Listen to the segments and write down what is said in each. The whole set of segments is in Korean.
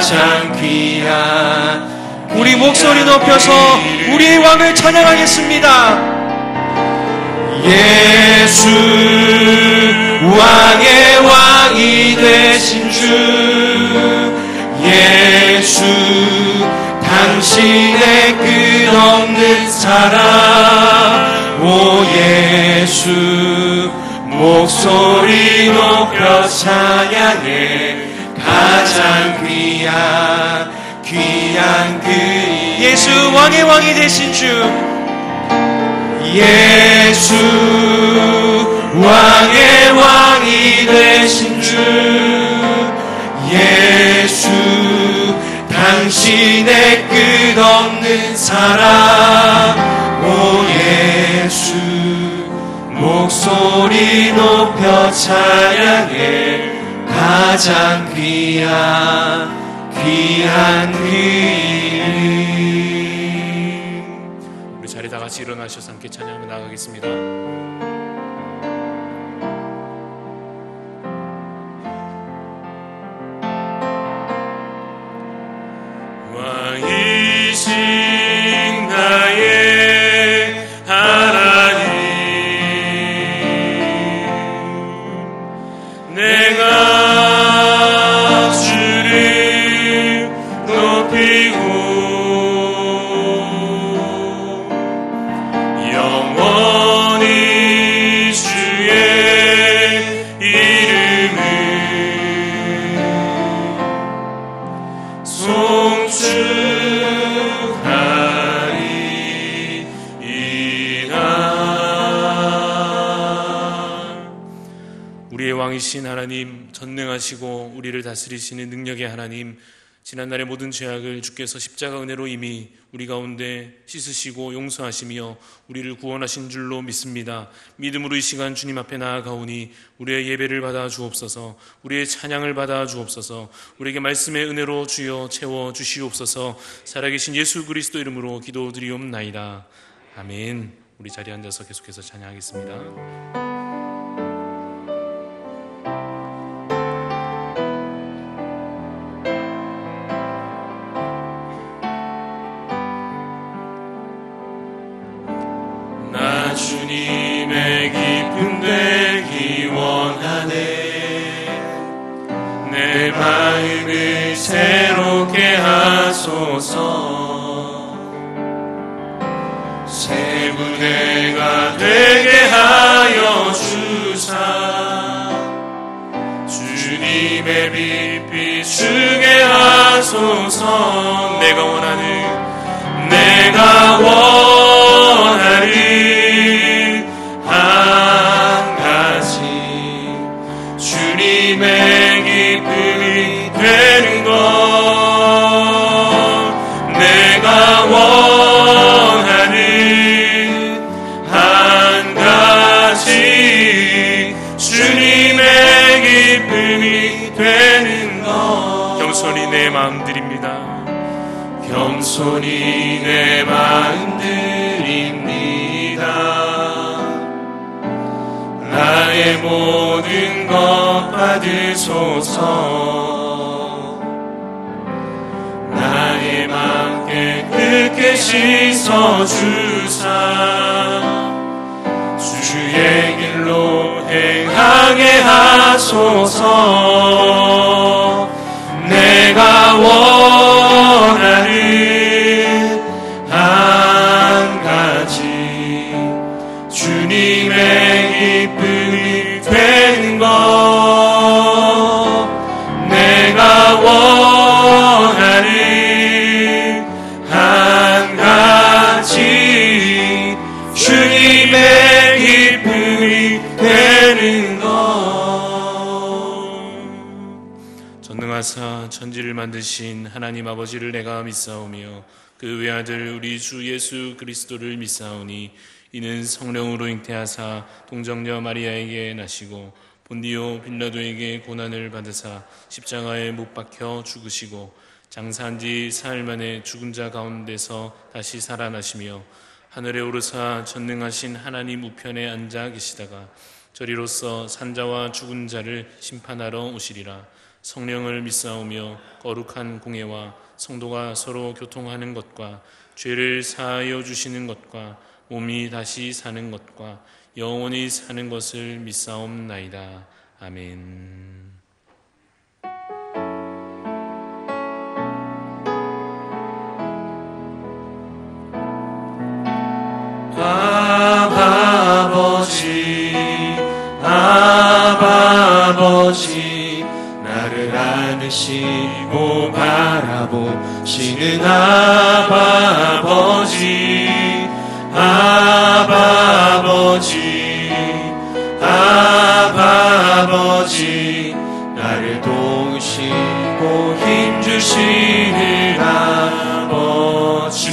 가장 귀한 우리 목소리 높여서 우리의 왕을 찬양하겠습니다. 예수 왕의 왕이 되신 주 예수 당신의 끝없는 사랑 오 예수 목소리 높여 찬양해 가장 귀한 그 예수 왕의 왕이 되신 주 예수 왕의 왕이 되신 주 예수 당신의 끝없는 사랑 오 예수 목소리 높여 찬양해 가장 귀한 그 이름. 우리 자리 다 같이 일어나셔서 함께 찬양하며 나아가겠습니다. 왕이신 나의 하나님 내가 주를 높이고 영원히 주의 이름을 송축하리이다. 우리의 왕이신 하나님, 전능하시고 우리를 다스리시는 능력의 하나님, 지난날의 모든 죄악을 주께서 십자가 은혜로 이미 우리 가운데 씻으시고 용서하시며 우리를 구원하신 줄로 믿습니다. 믿음으로 이 시간 주님 앞에 나아가오니 우리의 예배를 받아 주옵소서, 우리의 찬양을 받아 주옵소서, 우리에게 말씀의 은혜로 주여 채워 주시옵소서. 살아계신 예수 그리스도 이름으로 기도드리옵나이다. 아멘. 우리 자리에 앉아서 계속해서 찬양하겠습니다. 주님의 깊은 되기 원하네. 내 마음을 새롭게 하소서. 새 부대가 되게 하여 주사. 주님의 빛 비추게 하소서. 내가 원하는 한 가지 주님의 기쁨이 되는 것. 내가 원하는 한 가지 주님의 기쁨이 되는 것. 겸손히 내 마음 드립니다. 겸손히 내 마음 드립니다. 나의 모든 것 받으소서. 나의 맘 깨끗게 씻어주사. 주의 길로 행하게 하소서. 내가 원하는 한 가지 주님의 기쁨이 되는 것. 내가 원하는 한 가지 주님의 기쁨이 되는 것. 전능하사 천지를 만드신 하나님 아버지를 내가 믿사오며 그 외아들 우리 주 예수 그리스도를 믿사오니 이는 성령으로 잉태하사 동정녀 마리아에게 나시고 본디오 빌라도에게 고난을 받으사 십자가에 못 박혀 죽으시고 장사한 지 사흘 만에 죽은 자 가운데서 다시 살아나시며 하늘에 오르사 전능하신 하나님 우편에 앉아 계시다가 저리로서 산자와 죽은 자를 심판하러 오시리라. 성령을 믿사오며 거룩한 공예와 성도가 서로 교통하는 것과 죄를 사하여 주시는 것과 몸이 다시 사는 것과 영원히 사는 것을 믿사옵나이다. 아멘. 아버지 나를 안으시고 바라보시는 아버지 나를 도우시고 힘주시는 아버지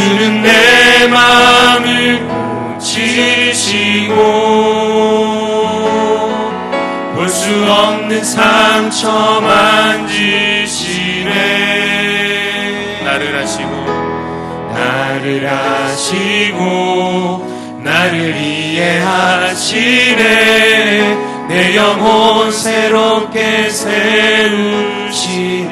주는 내 마음을 고치시고 볼 수 없는 상처 만지시네. 나를 아시고 나를 이해하시네. 내 영혼 새롭게 세우시네.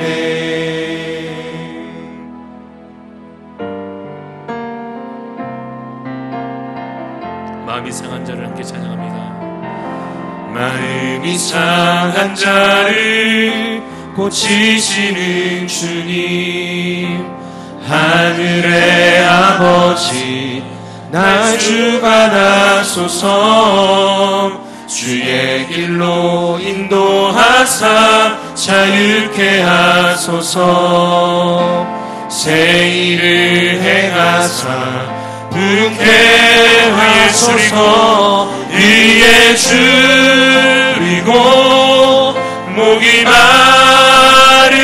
마음이 상한 자를 함께 찬양합니다. 마음이 상한 자를 고치시는 주님, 하늘의 아버지 날 주관하소서. 주의 길로 인도하사 자유케 하소서. 새 일을 행하사 부흥케 하소서. 위에 줄이고 목이 마르니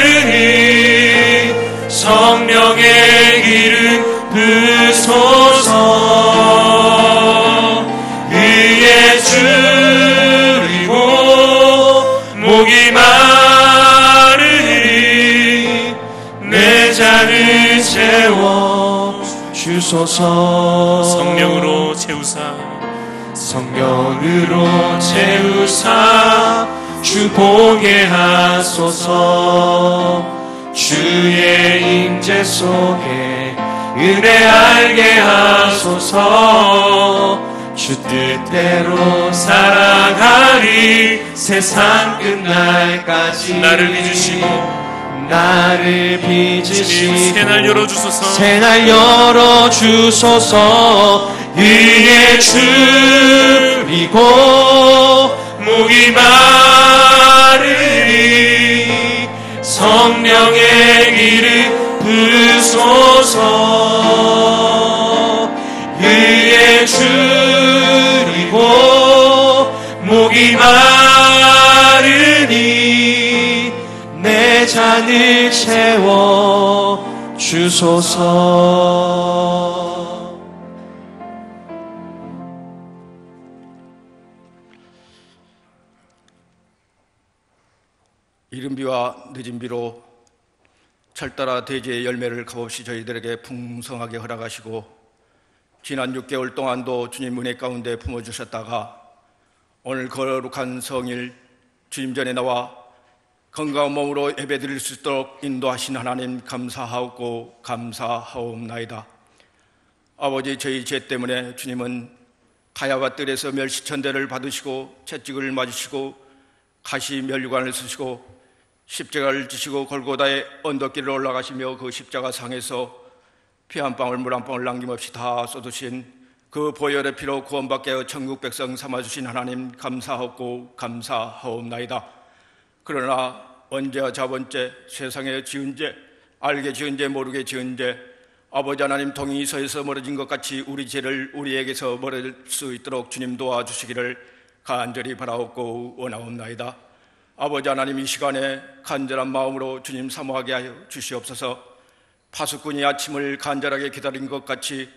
성령의 기름 부소서. 위에 줄이고 목이 마르니 내 잔을 채워 주소서. 성령으로 채우사 주 보게 하소서. 주의 임재 속에 은혜 알게 하소서. 주 뜻대로 살아가리 세상 끝날까지. 나를 빚으시고 새날 열어주소서. 위에 줄이고 목이 마르니 성령의 기름 부소서. 위에 줄이고 목이 마르니 내 잔을 채워 주소서. 이른 비와 늦은 비로 철따라 대지의 열매를 값없이 저희들에게 풍성하게 허락하시고 지난 6개월 동안도 주님 은혜 가운데 품어주셨다가 오늘 거룩한 성일 주님 전에 나와 건강한 몸으로 예배드릴 수 있도록 인도하신 하나님 감사하고 감사하옵나이다. 아버지, 저희 죄 때문에 주님은 가야바 뜰에서 멸시천대를 받으시고 채찍을 맞으시고 가시 면류관을 쓰시고 십자가를 지시고 골고다의 언덕길을 올라가시며 그 십자가 상에서 피 한 방울 물 한 방울 남김없이 다 쏟으신 그 보혈의 피로 구원받게 하여 천국 백성 삼아주신 하나님 감사하고 감사하옵나이다. 그러나 언제와 저번째 세상에 지은 죄, 알게 지은 죄 모르게 지은 죄, 아버지 하나님 동의서에서 멀어진 것 같이 우리 죄를 우리에게서 멀어질 수 있도록 주님 도와주시기를 간절히 바라옵고 원하옵나이다. 아버지 하나님, 이 시간에 간절한 마음으로 주님 사모하게 하여 주시옵소서. 파수꾼이 아침을 간절하게 기다린 것 같이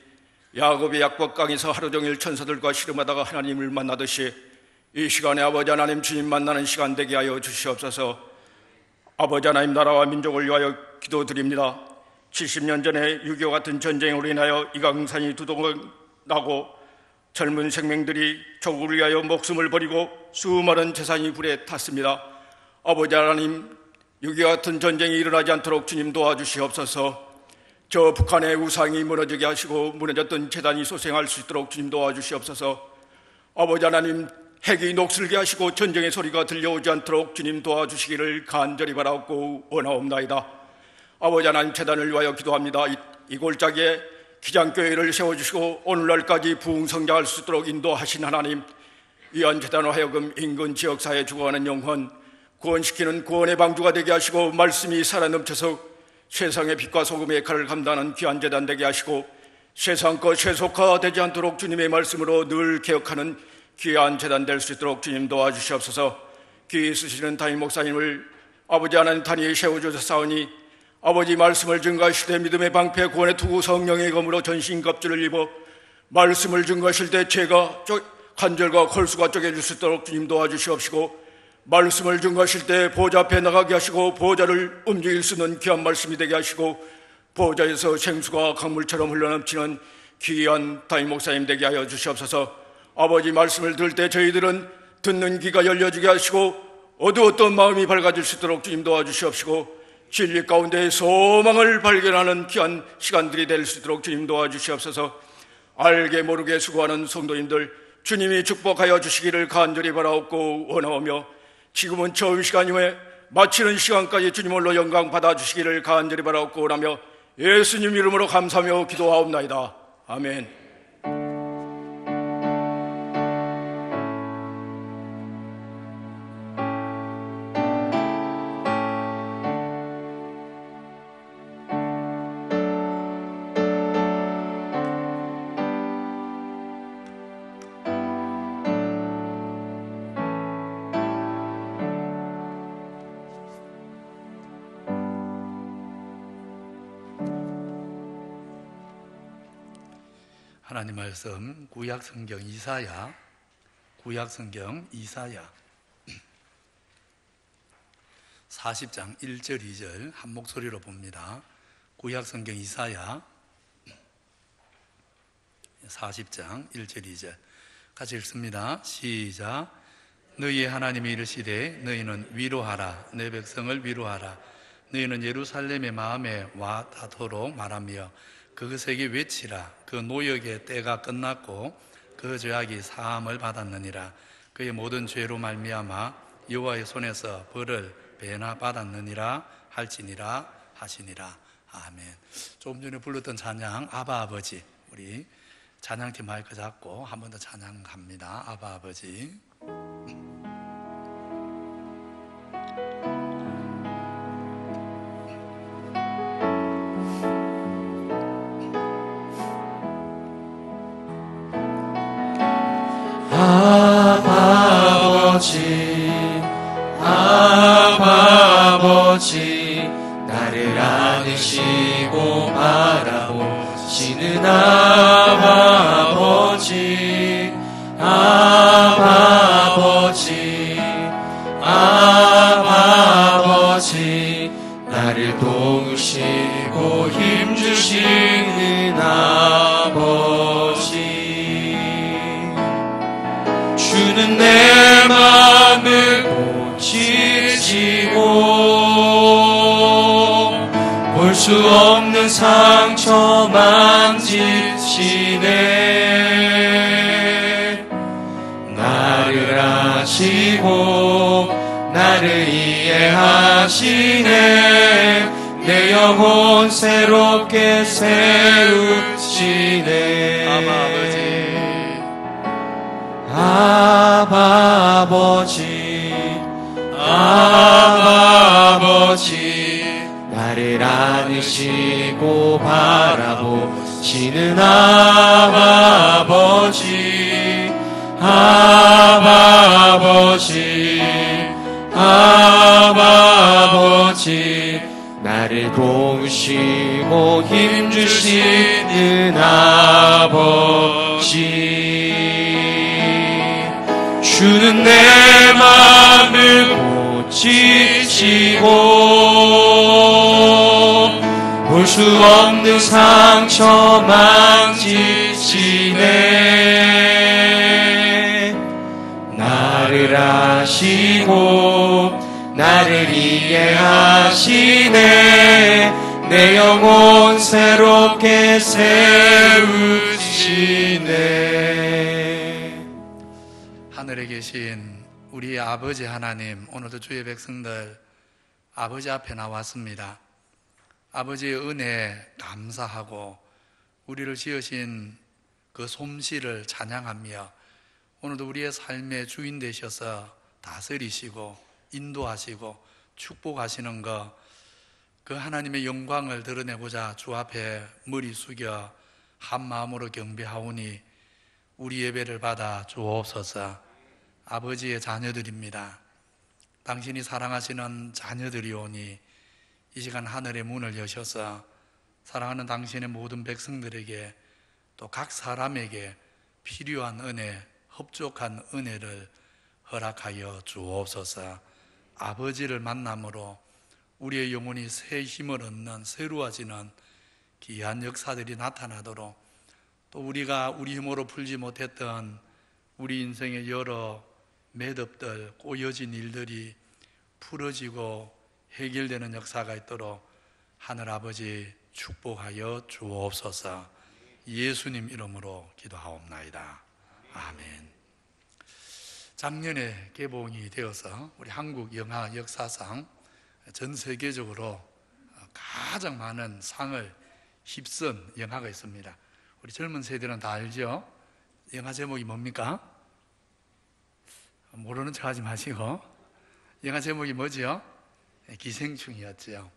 야곱의 약복강에서 하루 종일 천사들과 씨름하다가 하나님을 만나듯이 이 시간에 아버지 하나님 주님 만나는 시간 되게 하여 주시옵소서. 아버지 하나님, 나라와 민족을 위하여 기도드립니다. 70년 전에 6.25 같은 전쟁으로 인하여 이강산이 두동나고 젊은 생명들이 조국을 위하여 목숨을 버리고 수많은 재산이 불에 탔습니다. 아버지 하나님, 6.25 같은 전쟁이 일어나지 않도록 주님 도와주시옵소서. 저 북한의 우상이 무너지게 하시고 무너졌던 재단이 소생할 수 있도록 주님 도와주시옵소서. 아버지 하나님, 핵이 녹슬게 하시고 전쟁의 소리가 들려오지 않도록 주님 도와주시기를 간절히 바라옵고 원하옵나이다. 아버지 하나님, 재단을 위하여 기도합니다. 이 골짜기에 기장교회를 세워주시고 오늘날까지 부흥성장할 수 있도록 인도하신 하나님, 이한 재단으로 하여금 인근 지역사회에 죽어가는 영혼 구원시키는 구원의 방주가 되게 하시고 말씀이 살아넘쳐서 세상의 빛과 소금의 역할을 감당하는 귀한 재단 되게 하시고 세상 것 세속화되지 않도록 주님의 말씀으로 늘 개혁하는 귀한 재단 될 수 있도록 주님 도와주시옵소서. 귀히 쓰시는 담임 목사님을 아버지 하나님 단위에 세워주셨사오니 아버지 말씀을 증거하실 때 믿음의 방패 구원의 투구 성령의 검으로 전신갑주를 입어 말씀을 증거하실 때 죄가 간절과 골수가 쪼개질 수 있도록 주님 도와주시옵시고 말씀을 증거하실 때 보좌 앞에 나가게 하시고 보좌를 움직일 수 있는 귀한 말씀이 되게 하시고 보좌에서 생수가 강물처럼 흘러넘치는 귀한 담임 목사님 되게 하여 주시옵소서. 아버지 말씀을 들을 때 저희들은 듣는 귀가 열려지게 하시고 어두웠던 마음이 밝아질 수 있도록 주님 도와주시옵시고 진리 가운데 소망을 발견하는 귀한 시간들이 될 수 있도록 주님 도와주시옵소서. 알게 모르게 수고하는 성도님들 주님이 축복하여 주시기를 간절히 바라옵고 원하오며 지금은 처음 시간임에 마치는 시간까지 주님 홀로 영광 받아주시기를 간절히 바라옵고 원하며 예수님 이름으로 감사하며 기도하옵나이다. 아멘. 하나님 말씀 구약성경 이사야 40장 1절 2절 한 목소리로 봅니다. 구약성경 이사야 40장 1절 2절 같이 읽습니다. 시작. 너희의 하나님이 이르시되 너희는 위로하라, 내 백성을 위로하라. 너희는 예루살렘의 마음에 와 닿도록 말하며 그것에게 외치라. 그 노역의 때가 끝났고 그 죄악이 사함을 받았느니라. 그의 모든 죄로 말미암아 여호와의 손에서 벌을 배나 받았느니라 할지니라 하시니라. 아멘. 조금 전에 불렀던 찬양 아바 아버지, 우리 찬양팀 마이크 잡고 한 번 더 찬양합니다. 아바 아버지. 아버지 나를 안으시고 바라보시는 아버지 나를 도우시고 힘주시는 아버지 주는 내 마음을 고치시고 볼 수 없는 상처 만지시네 나를 아시고 나를 이해하시네 내 영혼 새롭게 세우시네 아버지 나를 안으시고 바라보시는 아버지 나를 도우시고 힘주시는 아버지 주는 내 마음을 고치시고 볼 수 없는 상처 만지시네 하시고 나를 이해하시네. 내 영혼 새롭게 세우시네. 하늘에 계신 우리 아버지 하나님, 오늘도 주의 백성들 아버지 앞에 나왔습니다. 아버지의 은혜 감사하고 우리를 지으신 그 솜씨를 찬양하며 오늘도 우리의 삶의 주인 되셔서 다스리시고 인도하시고 축복하시는 그 하나님의 영광을 드러내고자 주 앞에 머리 숙여 한 마음으로 경배하오니 우리 예배를 받아 주옵소서. 아버지의 자녀들입니다. 당신이 사랑하시는 자녀들이오니 이 시간 하늘의 문을 여셔서 사랑하는 당신의 모든 백성들에게 또 각 사람에게 필요한 은혜, 흡족한 은혜를 허락하여 주옵소서. 아버지를 만남으로 우리의 영혼이 새 힘을 얻는 새로워지는 귀한 역사들이 나타나도록, 또 우리가 우리 힘으로 풀지 못했던 우리 인생의 여러 매듭들, 꼬여진 일들이 풀어지고 해결되는 역사가 있도록 하늘아버지 축복하여 주옵소서. 예수님 이름으로 기도하옵나이다. 아멘. 작년에 개봉이 되어서 우리 한국 영화 역사상 전 세계적으로 가장 많은 상을 휩쓴 영화가 있습니다. 우리 젊은 세대는 다 알죠? 영화 제목이 뭡니까? 모르는 척 하지 마시고, 영화 제목이 뭐지요? 기생충이었죠.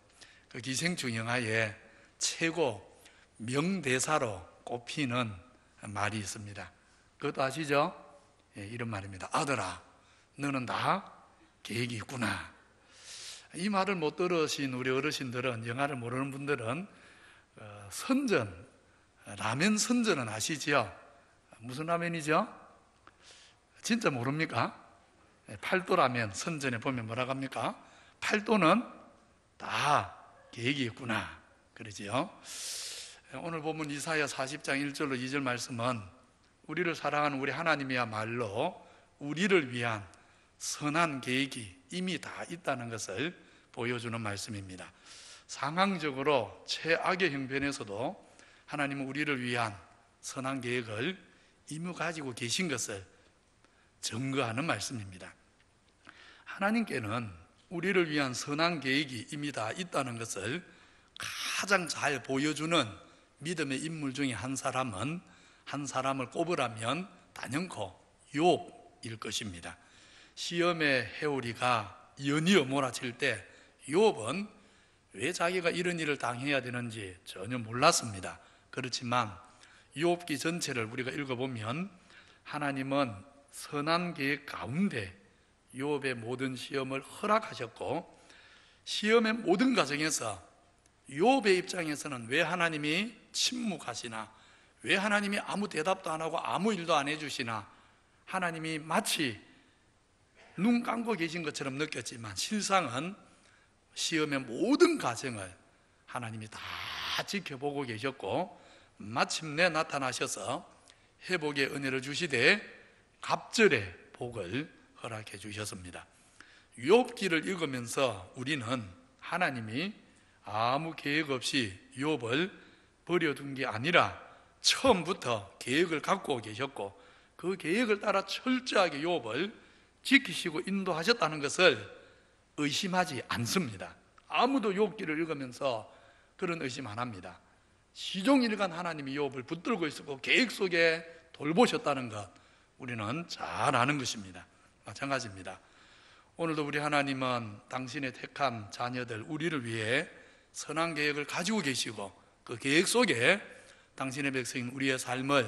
그 기생충 영화의 최고 명대사로 꼽히는 말이 있습니다. 그것도 아시죠? 이런 말입니다. 아들아, 너는 다 계획이 있구나. 이 말을 못 들으신 우리 어르신들은, 영화를 모르는 분들은 선전, 라면 선전은 아시죠? 무슨 라면이죠? 진짜 모릅니까? 팔도라면 선전에 보면 뭐라고 합니까? 팔도는 다 계획이 있구나 그러지요. 오늘 본문 이사야 40장 1절로 2절 말씀은 우리를 사랑하는 우리 하나님이야말로 우리를 위한 선한 계획이 이미 다 있다는 것을 보여주는 말씀입니다. 상황적으로 최악의 형편에서도 하나님은 우리를 위한 선한 계획을 이미 가지고 계신 것을 증거하는 말씀입니다. 하나님께는 우리를 위한 선한 계획이 이미 다 있다는 것을 가장 잘 보여주는 믿음의 인물 중에 한 사람을 꼽으라면 단연코 욥일 것입니다. 시험의 해오리가 연이어 몰아칠 때 욥은 왜 자기가 이런 일을 당해야 되는지 전혀 몰랐습니다. 그렇지만 욥기 전체를 우리가 읽어보면 하나님은 선한 계획 가운데 욥의 모든 시험을 허락하셨고, 시험의 모든 과정에서 욥의 입장에서는 왜 하나님이 침묵하시나, 왜 하나님이 아무 대답도 안 하고 아무 일도 안 해주시나, 하나님이 마치 눈 감고 계신 것처럼 느꼈지만 실상은 시험의 모든 과정을 하나님이 다 지켜보고 계셨고, 마침내 나타나셔서 회복의 은혜를 주시되 갑절의 복을 허락해 주셨습니다. 욥기를 읽으면서 우리는 하나님이 아무 계획 없이 욥을 버려둔 게 아니라 처음부터 계획을 갖고 계셨고, 그 계획을 따라 철저하게 욥을 지키시고 인도하셨다는 것을 의심하지 않습니다. 아무도 욥기를 읽으면서 그런 의심 안 합니다. 시종일관 하나님이 욥을 붙들고 있었고 계획 속에 돌보셨다는 것 우리는 잘 아는 것입니다. 마찬가지입니다. 오늘도 우리 하나님은 당신의 택한 자녀들, 우리를 위해 선한 계획을 가지고 계시고 그 계획 속에 당신의 백성인 우리의 삶을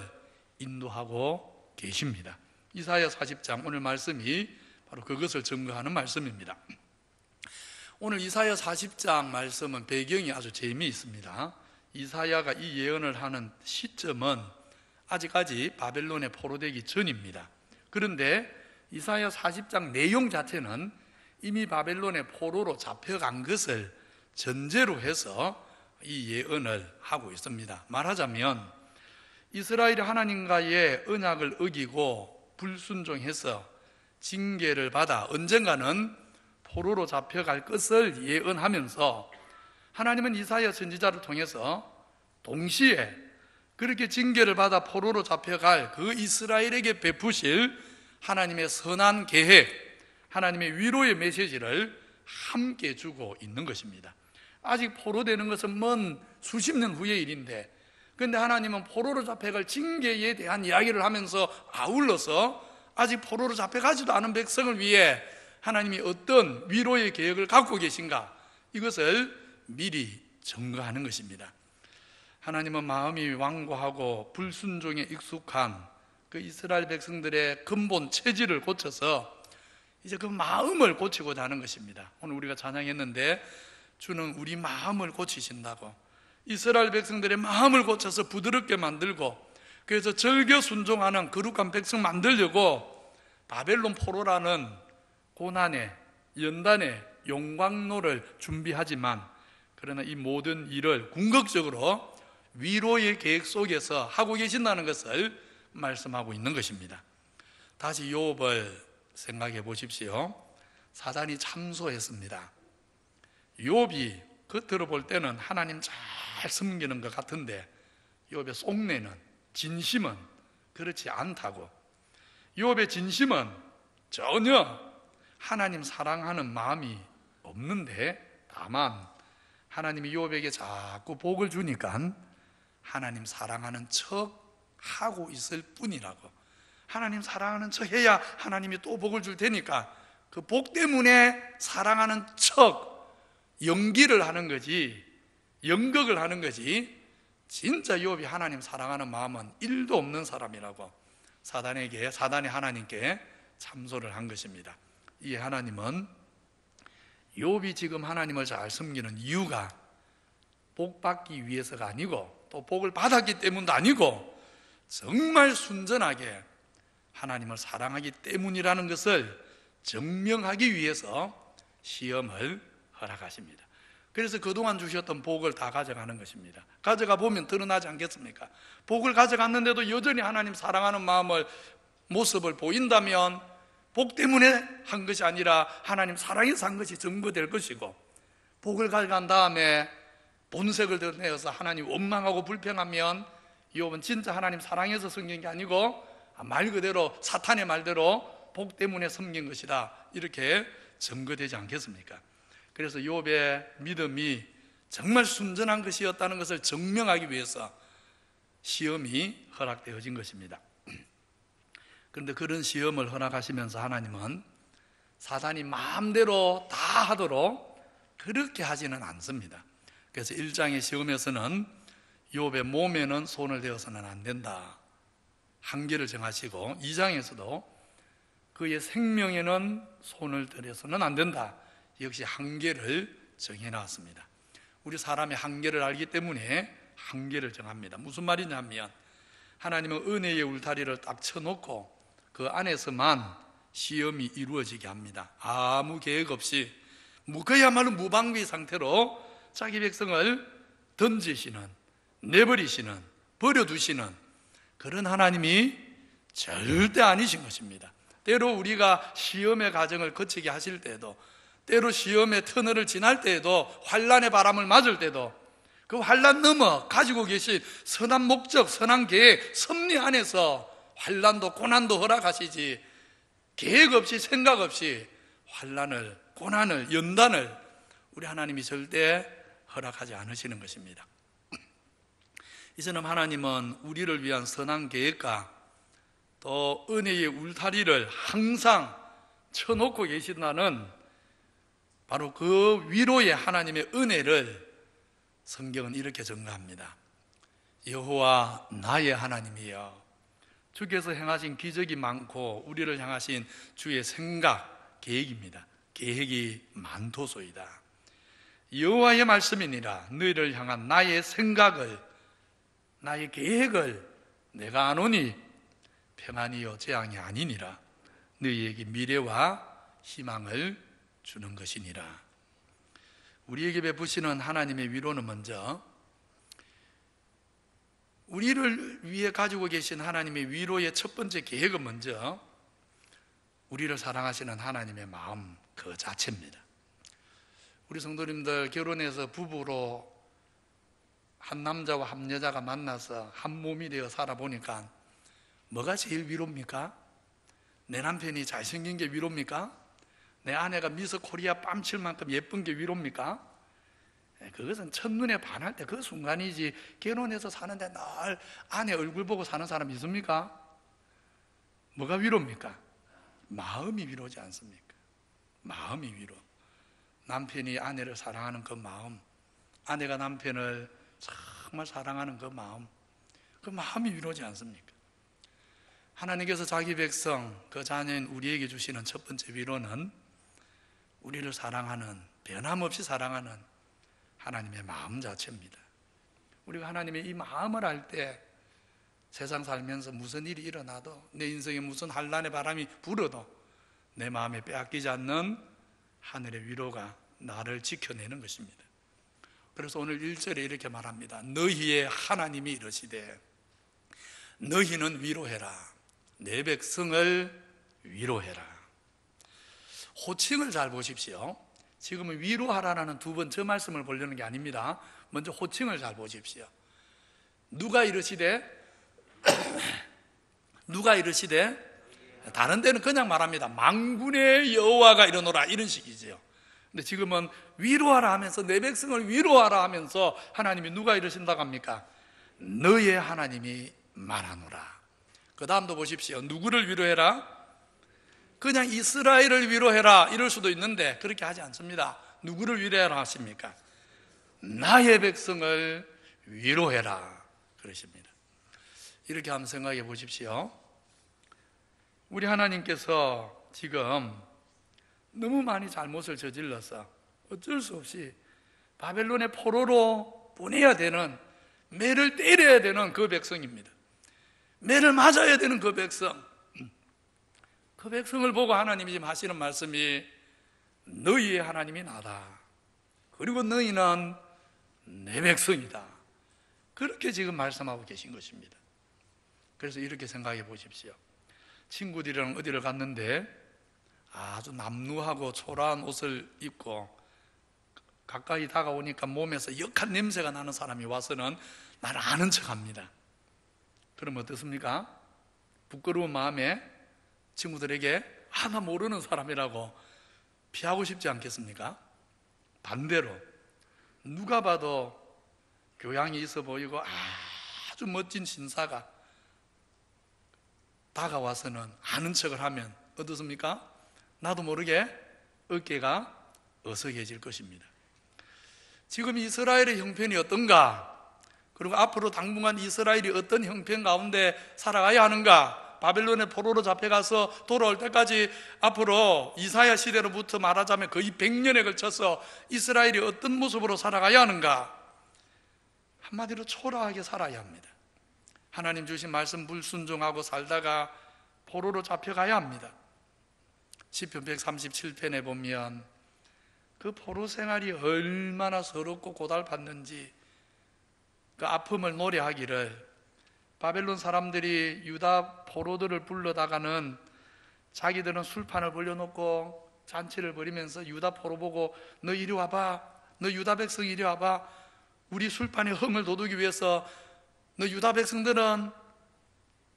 인도하고 계십니다. 이사야 40장 오늘 말씀이 바로 그것을 증거하는 말씀입니다. 오늘 이사야 40장 말씀은 배경이 아주 재미있습니다. 이사야가 이 예언을 하는 시점은 아직까지 바벨론에 포로되기 전입니다. 그런데 이사야 40장 내용 자체는 이미 바벨론의 포로로 잡혀간 것을 전제로 해서 이 예언을 하고 있습니다. 말하자면 이스라엘이 하나님과의 언약을 어기고 불순종해서 징계를 받아 언젠가는 포로로 잡혀갈 것을 예언하면서 하나님은 이사야 선지자를 통해서 동시에 그렇게 징계를 받아 포로로 잡혀갈 그 이스라엘에게 베푸실 하나님의 선한 계획, 하나님의 위로의 메시지를 함께 주고 있는 것입니다. 아직 포로되는 것은 먼 수십 년 후의 일인데, 그런데 하나님은 포로로 잡혀갈 징계에 대한 이야기를 하면서 아울러서 아직 포로로 잡혀가지도 않은 백성을 위해 하나님이 어떤 위로의 계획을 갖고 계신가, 이것을 미리 증거하는 것입니다. 하나님은 마음이 완고하고 불순종에 익숙한 그 이스라엘 백성들의 근본 체질을 고쳐서 이제 그 마음을 고치고자 하는 것입니다. 오늘 우리가 찬양했는데 주는 우리 마음을 고치신다고, 이스라엘 백성들의 마음을 고쳐서 부드럽게 만들고, 그래서 절겨 순종하는 거룩한 백성 만들려고 바벨론 포로라는 고난의 연단의 용광로를 준비하지만, 그러나 이 모든 일을 궁극적으로 위로의 계획 속에서 하고 계신다는 것을 말씀하고 있는 것입니다. 다시 욥을 생각해 보십시오. 사단이 참소했습니다. 욥이 겉으로 볼 때는 하나님 잘 섬기는 것 같은데 욥의 속내는, 진심은 그렇지 않다고. 욥의 진심은 전혀 하나님 사랑하는 마음이 없는데, 다만 하나님이 욥에게 자꾸 복을 주니까 하나님 사랑하는 척 하고 있을 뿐이라고. 하나님 사랑하는 척 해야 하나님이 또 복을 줄 테니까 그 복 때문에 사랑하는 척 연기를 하는 거지, 연극을 하는 거지, 진짜 욥이 하나님 사랑하는 마음은 1도 없는 사람이라고 사단이 하나님께 참소를 한 것입니다. 이 하나님은 욥이 지금 하나님을 잘 섬기는 이유가 복 받기 위해서가 아니고, 또 복을 받았기 때문도 아니고, 정말 순전하게 하나님을 사랑하기 때문이라는 것을 증명하기 위해서 시험을 허락하십니다. 그래서 그동안 주셨던 복을 다 가져가는 것입니다. 가져가 보면 드러나지 않겠습니까? 복을 가져갔는데도 여전히 하나님 사랑하는 모습을 보인다면 복 때문에 한 것이 아니라 하나님 사랑해서 한 것이 증거될 것이고, 복을 가져간 다음에 본색을 드러내어서 하나님 원망하고 불평하면 욥은 진짜 하나님 사랑해서 섬긴 게 아니고 말 그대로 사탄의 말대로 복 때문에 섬긴 것이다, 이렇게 증거되지 않겠습니까? 그래서 욥의 믿음이 정말 순전한 것이었다는 것을 증명하기 위해서 시험이 허락되어진 것입니다. 그런데 그런 시험을 허락하시면서 하나님은 사단이 마음대로 다 하도록 그렇게 하지는 않습니다. 그래서 1장의 시험에서는 욥의 몸에는 손을 대어서는 안 된다, 한계를 정하시고, 2장에서도 그의 생명에는 손을 들여서는 안 된다, 역시 한계를 정해놨습니다. 우리 사람의 한계를 알기 때문에 한계를 정합니다. 무슨 말이냐 하면, 하나님은 은혜의 울타리를 딱 쳐놓고 그 안에서만 시험이 이루어지게 합니다. 아무 계획 없이 그야말로 무방비 상태로 자기 백성을 던지시는, 내버리시는, 버려두시는 그런 하나님이 절대 아니신 것입니다. 때로 우리가 시험의 과정을 거치게 하실 때에도, 때로 시험의 터널을 지날 때에도, 환난의 바람을 맞을 때도 그 환난 넘어 가지고 계신 선한 목적, 선한 계획, 섭리 안에서 환난도 고난도 허락하시지, 계획 없이 생각 없이 환난을, 고난을, 연단을 우리 하나님이 절대 허락하지 않으시는 것입니다. 이처럼 하나님은 우리를 위한 선한 계획과 또 은혜의 울타리를 항상 쳐놓고 계신다는 바로 그 위로의 하나님의 은혜를 성경은 이렇게 증거합니다. 여호와 나의 하나님이여, 주께서 행하신 기적이 많고 우리를 향하신 주의 생각, 계획입니다. 계획이 많도소이다. 여호와의 말씀이니라. 너희를 향한 나의 생각을, 나의 계획을 내가 아노니 평안이요 재앙이 아니니라. 너희에게 미래와 희망을 주는 것이니라. 우리에게 베푸시는 하나님의 위로는 먼저 우리를 위해 가지고 계신 하나님의 위로의 첫 번째 계획은 먼저 우리를 사랑하시는 하나님의 마음 그 자체입니다. 우리 성도님들 결혼해서 부부로 한 남자와 한 여자가 만나서 한 몸이 되어 살아보니까 뭐가 제일 위로입니까? 내 남편이 잘생긴 게 위로입니까? 내 아내가 미스 코리아 뺨칠 만큼 예쁜 게 위로입니까? 그것은 첫눈에 반할 때 그 순간이지, 결혼해서 사는데 늘 아내 얼굴 보고 사는 사람 있습니까? 뭐가 위로입니까? 마음이 위로지 않습니까? 마음이 위로. 남편이 아내를 사랑하는 그 마음, 아내가 남편을 정말 사랑하는 그 마음이 위로지 않습니까? 하나님께서 자기 백성, 그 자녀인 우리에게 주시는 첫 번째 위로는 우리를 사랑하는, 변함없이 사랑하는 하나님의 마음 자체입니다. 우리가 하나님의 이 마음을 알 때 세상 살면서 무슨 일이 일어나도, 내 인생에 무슨 환난의 바람이 불어도 내 마음에 빼앗기지 않는 하늘의 위로가 나를 지켜내는 것입니다. 그래서 오늘 1절에 이렇게 말합니다. 너희의 하나님이 이르시되 너희는 위로해라, 내 백성을 위로해라. 호칭을 잘 보십시오. 지금은 위로하라라는 두 번 저 말씀을 보려는 게 아닙니다. 먼저 호칭을 잘 보십시오. 누가 이르시되 누가 이르시되, 다른 데는 그냥 말합니다. 만군의 여호와가 이르노라, 이런 식이죠. 근데 지금은 위로하라 하면서, 내 백성을 위로하라 하면서 하나님이 누가 이르신다고 합니까? 너의 하나님이 말하노라. 그 다음도 보십시오. 누구를 위로해라? 그냥 이스라엘을 위로해라 이럴 수도 있는데 그렇게 하지 않습니다. 누구를 위로해라 하십니까? 나의 백성을 위로해라 그러십니다. 이렇게 한번 생각해 보십시오. 우리 하나님께서 지금 너무 많이 잘못을 저질러서 어쩔 수 없이 바벨론의 포로로 보내야 되는, 매를 때려야 되는 그 백성입니다. 매를 맞아야 되는 그 백성, 그 백성을 보고 하나님이 지금 하시는 말씀이 너희의 하나님이 나다, 그리고 너희는 내 백성이다, 그렇게 지금 말씀하고 계신 것입니다. 그래서 이렇게 생각해 보십시오. 친구들이랑 어디를 갔는데 아주 남루하고 초라한 옷을 입고 가까이 다가오니까 몸에서 역한 냄새가 나는 사람이 와서는 나를 아는 척합니다. 그럼 어떻습니까? 부끄러운 마음에 친구들에게 나 모르는 사람이라고 피하고 싶지 않겠습니까? 반대로 누가 봐도 교양이 있어 보이고 아주 멋진 신사가 다가와서는 아는 척을 하면 어떻습니까? 나도 모르게 어깨가 어석해질 것입니다. 지금 이스라엘의 형편이 어떤가? 그리고 앞으로 당분간 이스라엘이 어떤 형편 가운데 살아가야 하는가? 바벨론의 포로로 잡혀가서 돌아올 때까지 앞으로 이사야 시대로부터 말하자면 거의 100년에 걸쳐서 이스라엘이 어떤 모습으로 살아가야 하는가? 한마디로 초라하게 살아야 합니다. 하나님 주신 말씀 불순종하고 살다가 포로로 잡혀가야 합니다. 시편 137편에 보면 그 포로 생활이 얼마나 서럽고 고달팠는지 그 아픔을 노래하기를, 바벨론 사람들이 유다 포로들을 불러다가는 자기들은 술판을 벌려놓고 잔치를 벌이면서 유다 포로 보고 너 이리 와봐, 너 유다 백성 이리 와봐, 우리 술판의 흥을 돋우기 위해서 너 유다 백성들은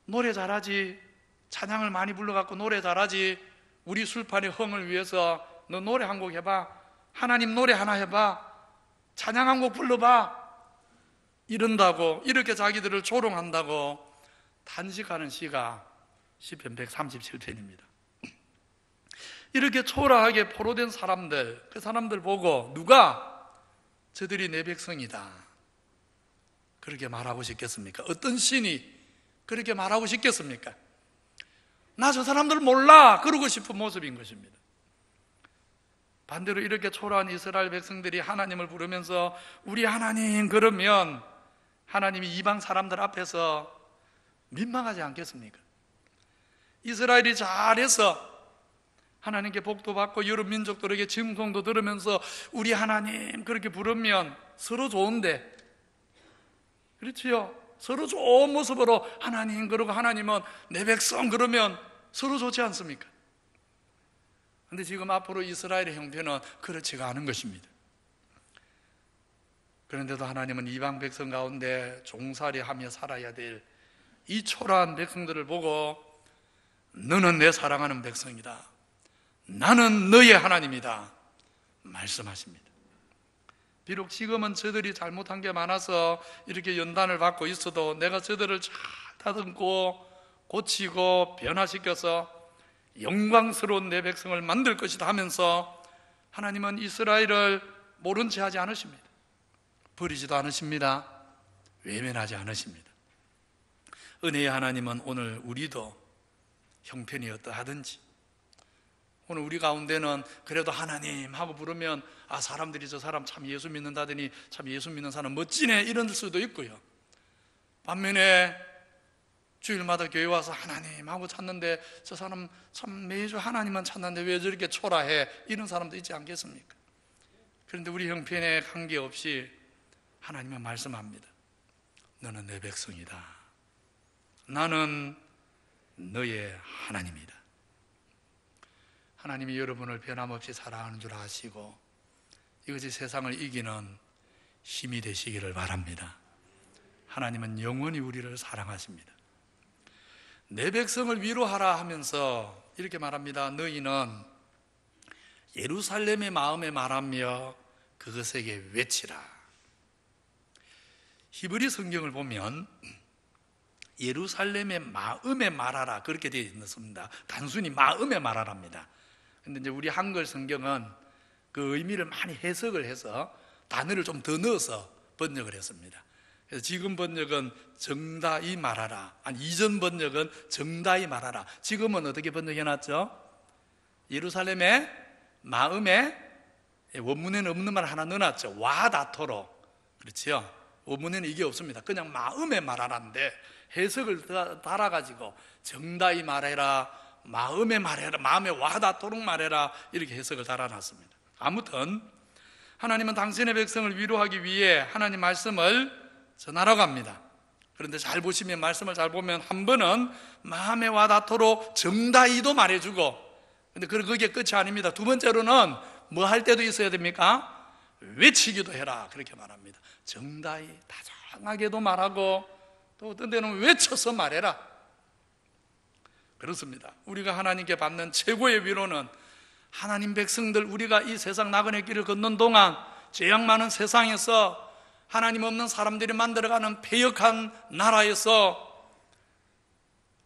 노래 잘하지, 찬양을 많이 불러갖고 노래 잘하지, 우리 술판의 흥을 위해서 너 노래 한 곡 해봐, 하나님 노래 하나 해봐, 찬양 한 곡 불러봐, 이런다고, 이렇게 자기들을 조롱한다고 탄식하는 시가 시편 137편입니다. 이렇게 초라하게 포로된 사람들, 그 사람들 보고 누가 저들이 내 백성이다 그렇게 말하고 싶겠습니까? 어떤 신이 그렇게 말하고 싶겠습니까? 나 저 사람들 몰라 그러고 싶은 모습인 것입니다. 반대로 이렇게 초라한 이스라엘 백성들이 하나님을 부르면서 우리 하나님 그러면 하나님이 이방 사람들 앞에서 민망하지 않겠습니까? 이스라엘이 잘해서 하나님께 복도 받고 여러 민족들에게 징송도 들으면서 우리 하나님 그렇게 부르면 서로 좋은데, 그렇지요? 서로 좋은 모습으로 하나님 그러고 하나님은 내 백성 그러면 서로 좋지 않습니까? 근데 지금 앞으로 이스라엘의 형편은 그렇지가 않은 것입니다. 그런데도 하나님은 이방 백성 가운데 종살이하며 살아야 될 이 초라한 백성들을 보고 너는 내 사랑하는 백성이다, 나는 너의 하나님이다 말씀하십니다. 비록 지금은 저들이 잘못한 게 많아서 이렇게 연단을 받고 있어도 내가 저들을 잘 다듬고 고치고 변화시켜서 영광스러운 내 백성을 만들 것이다 하면서 하나님은 이스라엘을 모른 채 하지 않으십니다. 버리지도 않으십니다. 외면하지 않으십니다. 은혜의 하나님은 오늘 우리도 형편이 어떠하든지, 오늘 우리 가운데는 그래도 하나님 하고 부르면 사람들이 저 사람 참 예수 믿는다더니 참 예수 믿는 사람 멋지네 이럴 수도 있고요. 반면에 주일마다 교회 와서 하나님 하고 찾는데 저 사람 참 매주 하나님만 찾는데 왜 저렇게 초라해, 이런 사람도 있지 않겠습니까? 그런데 우리 형편에 관계없이 하나님은 말씀합니다. 너는 내 백성이다, 나는 너의 하나님이다. 하나님이 여러분을 변함없이 사랑하는 줄 아시고 이것이 세상을 이기는 힘이 되시기를 바랍니다. 하나님은 영원히 우리를 사랑하십니다. 내 백성을 위로하라 하면서 이렇게 말합니다. 너희는 예루살렘의 마음에 말하며 그것에게 외치라. 히브리 성경을 보면 예루살렘의 마음에 말하라 그렇게 되어 있습니다. 단순히 마음에 말하랍니다. 근데 이제 우리 한글 성경은 그 의미를 많이 해석을 해서 단어를 좀 더 넣어서 번역을 했습니다. 그래서 지금 번역은 정다이 말하라, 아니 이전 번역은 정다이 말하라. 지금은 어떻게 번역해놨죠? 예루살렘의 마음에, 원문에는 없는 말 하나 넣어놨죠. 와다토로. 그렇지요? 원문에는 이게 없습니다. 그냥 마음에 말하라인데 해석을 달아가지고 정다이 말해라, 마음에 말해라, 마음에 와닿도록 말해라, 이렇게 해석을 달아놨습니다. 아무튼 하나님은 당신의 백성을 위로하기 위해 하나님 말씀을 전하라고 합니다. 그런데 잘 보시면, 말씀을 잘 보면 한 번은 마음에 와닿도록 정다이도 말해주고, 근데 그게 끝이 아닙니다. 두 번째로는 뭐 할 때도 있어야 됩니까? 외치기도 해라 그렇게 말합니다. 정다이 다정하게도 말하고 또 어떤 데는 외쳐서 말해라. 그렇습니다. 우리가 하나님께 받는 최고의 위로는 하나님 백성들, 우리가 이 세상 나그네 길을 걷는 동안 죄악 많은 세상에서 하나님 없는 사람들이 만들어가는 패역한 나라에서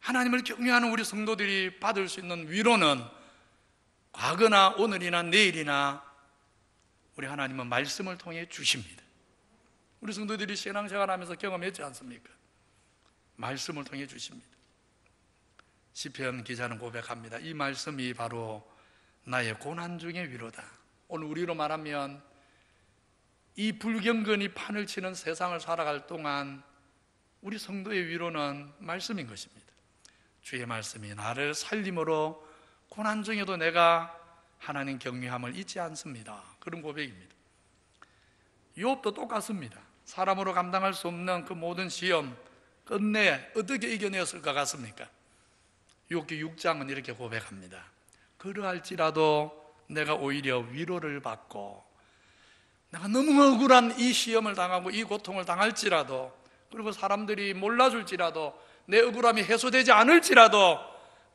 하나님을 경외하는 우리 성도들이 받을 수 있는 위로는 과거나 오늘이나 내일이나 우리 하나님은 말씀을 통해 주십니다. 우리 성도들이 신앙생활하면서 경험했지 않습니까? 말씀을 통해 주십니다. 시편 기자는 고백합니다. 이 말씀이 바로 나의 고난 중의 위로다. 오늘 우리로 말하면 이 불경건이 판을 치는 세상을 살아갈 동안 우리 성도의 위로는 말씀인 것입니다. 주의 말씀이 나를 살림으로 고난 중에도 내가 하나님 경외함을 잊지 않습니다. 그런 고백입니다. 욥도 똑같습니다. 사람으로 감당할 수 없는 그 모든 시험 끝내 어떻게 이겨내었을 것 같습니까? 욥기 6장은 이렇게 고백합니다. 그러할지라도 내가 오히려 위로를 받고, 내가 너무 억울한 이 시험을 당하고 이 고통을 당할지라도, 그리고 사람들이 몰라줄지라도, 내 억울함이 해소되지 않을지라도,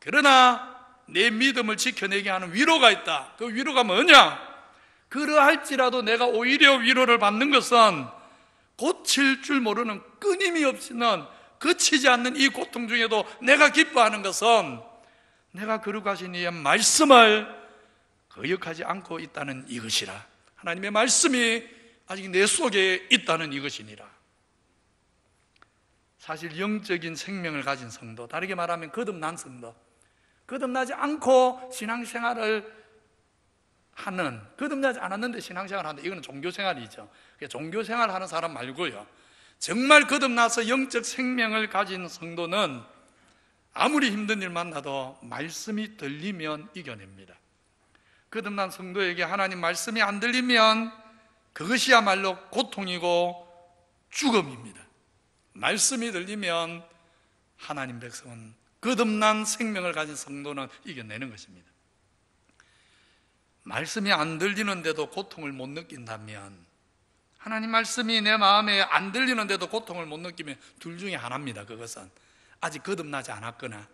그러나 내 믿음을 지켜내게 하는 위로가 있다. 그 위로가 뭐냐? 그러할지라도 내가 오히려 위로를 받는 것은 고칠 줄 모르는 끊임이 없이는 그치지 않는 이 고통 중에도 내가 기뻐하는 것은 내가 거룩하신 이의 말씀을 거역하지 않고 있다는 이것이라. 하나님의 말씀이 아직 내 속에 있다는 이것이니라. 사실 영적인 생명을 가진 성도, 다르게 말하면 거듭난 성도, 거듭나지 않고 신앙생활을 하는, 거듭나지 않았는데 신앙생활을 하는데, 이거는 종교생활이죠. 종교생활 하는 사람 말고요, 정말 거듭나서 영적 생명을 가진 성도는 아무리 힘든 일 만나도 말씀이 들리면 이겨냅니다. 거듭난 성도에게 하나님 말씀이 안 들리면 그것이야말로 고통이고 죽음입니다. 말씀이 들리면 하나님 백성은, 거듭난 생명을 가진 성도는 이겨내는 것입니다. 말씀이 안 들리는데도 고통을 못 느낀다면, 하나님 말씀이 내 마음에 안 들리는데도 고통을 못 느끼면 둘 중에 하나입니다. 그것은 아직 거듭나지 않았거나,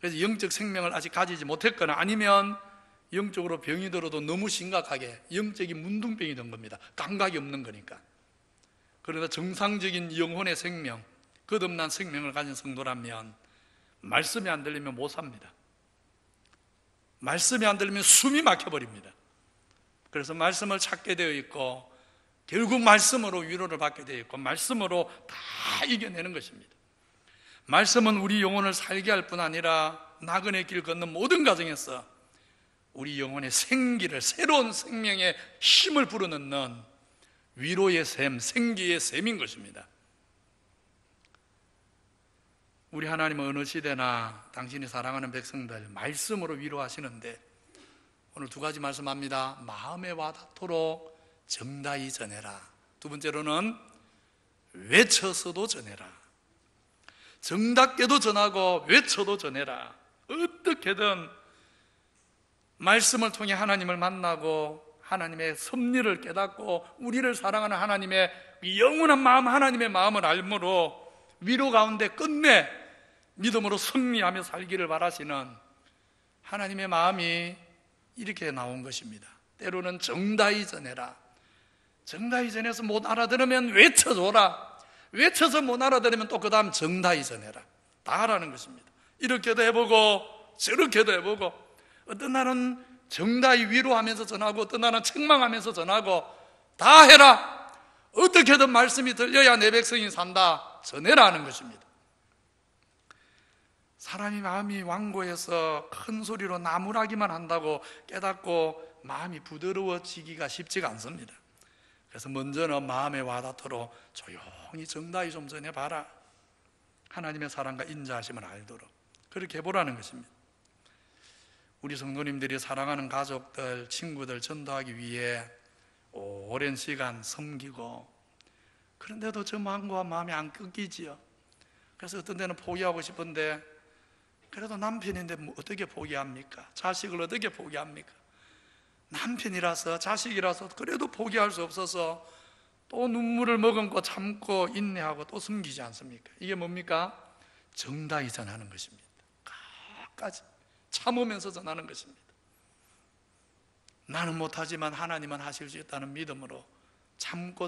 그래서 영적 생명을 아직 가지지 못했거나, 아니면 영적으로 병이 들어도 너무 심각하게 영적인 문둥병이 된 겁니다. 감각이 없는 거니까. 그러나 정상적인 영혼의 생명, 거듭난 생명을 가진 성도라면 말씀이 안 들리면 못 삽니다. 말씀이 안 들리면 숨이 막혀버립니다. 그래서 말씀을 찾게 되어 있고, 결국 말씀으로 위로를 받게 되어 있고, 말씀으로 다 이겨내는 것입니다. 말씀은 우리 영혼을 살게 할 뿐 아니라 나그네 길 걷는 모든 과정에서 우리 영혼의 생기를, 새로운 생명의 힘을 불어넣는 위로의 샘, 생기의 샘인 것입니다. 우리 하나님은 어느 시대나 당신이 사랑하는 백성들 말씀으로 위로하시는데, 오늘 두 가지 말씀합니다. 마음에 와닿도록 정다히 전해라. 두 번째로는 외쳐서도 전해라. 정답게도 전하고 외쳐도 전해라. 어떻게든 말씀을 통해 하나님을 만나고 하나님의 섭리를 깨닫고 우리를 사랑하는 하나님의 영원한 마음, 하나님의 마음을 알므로 위로 가운데 끝내 믿음으로 승리하며 살기를 바라시는 하나님의 마음이 이렇게 나온 것입니다. 때로는 정다히 전해라. 정다히 전해서 못 알아들으면 외쳐줘라. 외쳐서 못 알아들으면 또 그 다음 정다히 전해라. 다 하라는 것입니다. 이렇게도 해보고 저렇게도 해보고, 어떤 날은 정다히 위로하면서 전하고 어떤 날은 책망하면서 전하고, 다 해라. 어떻게든 말씀이 들려야 내 백성이 산다. 전해라 하는 것입니다. 사람이 마음이 완고해서 큰 소리로 나무라기만 한다고 깨닫고 마음이 부드러워지기가 쉽지가 않습니다. 그래서 먼저는 마음에 와닿도록 조용히 정다히 좀 전해봐라. 하나님의 사랑과 인자하심을 알도록 그렇게 해보라는 것입니다. 우리 성도님들이 사랑하는 가족들, 친구들 전도하기 위해 오랜 시간 섬기고, 그런데도 저 마음과 마음이 안 끊기지요. 그래서 어떤 데는 포기하고 싶은데, 그래도 남편인데 뭐 어떻게 포기합니까? 자식을 어떻게 포기합니까? 남편이라서, 자식이라서 그래도 포기할 수 없어서 또 눈물을 머금고 참고 인내하고 또 숨기지 않습니까? 이게 뭡니까? 정다히 전하는 것입니다. 끝까지 참으면서 전하는 것입니다. 나는 못하지만 하나님은 하실 수 있다는 믿음으로 참고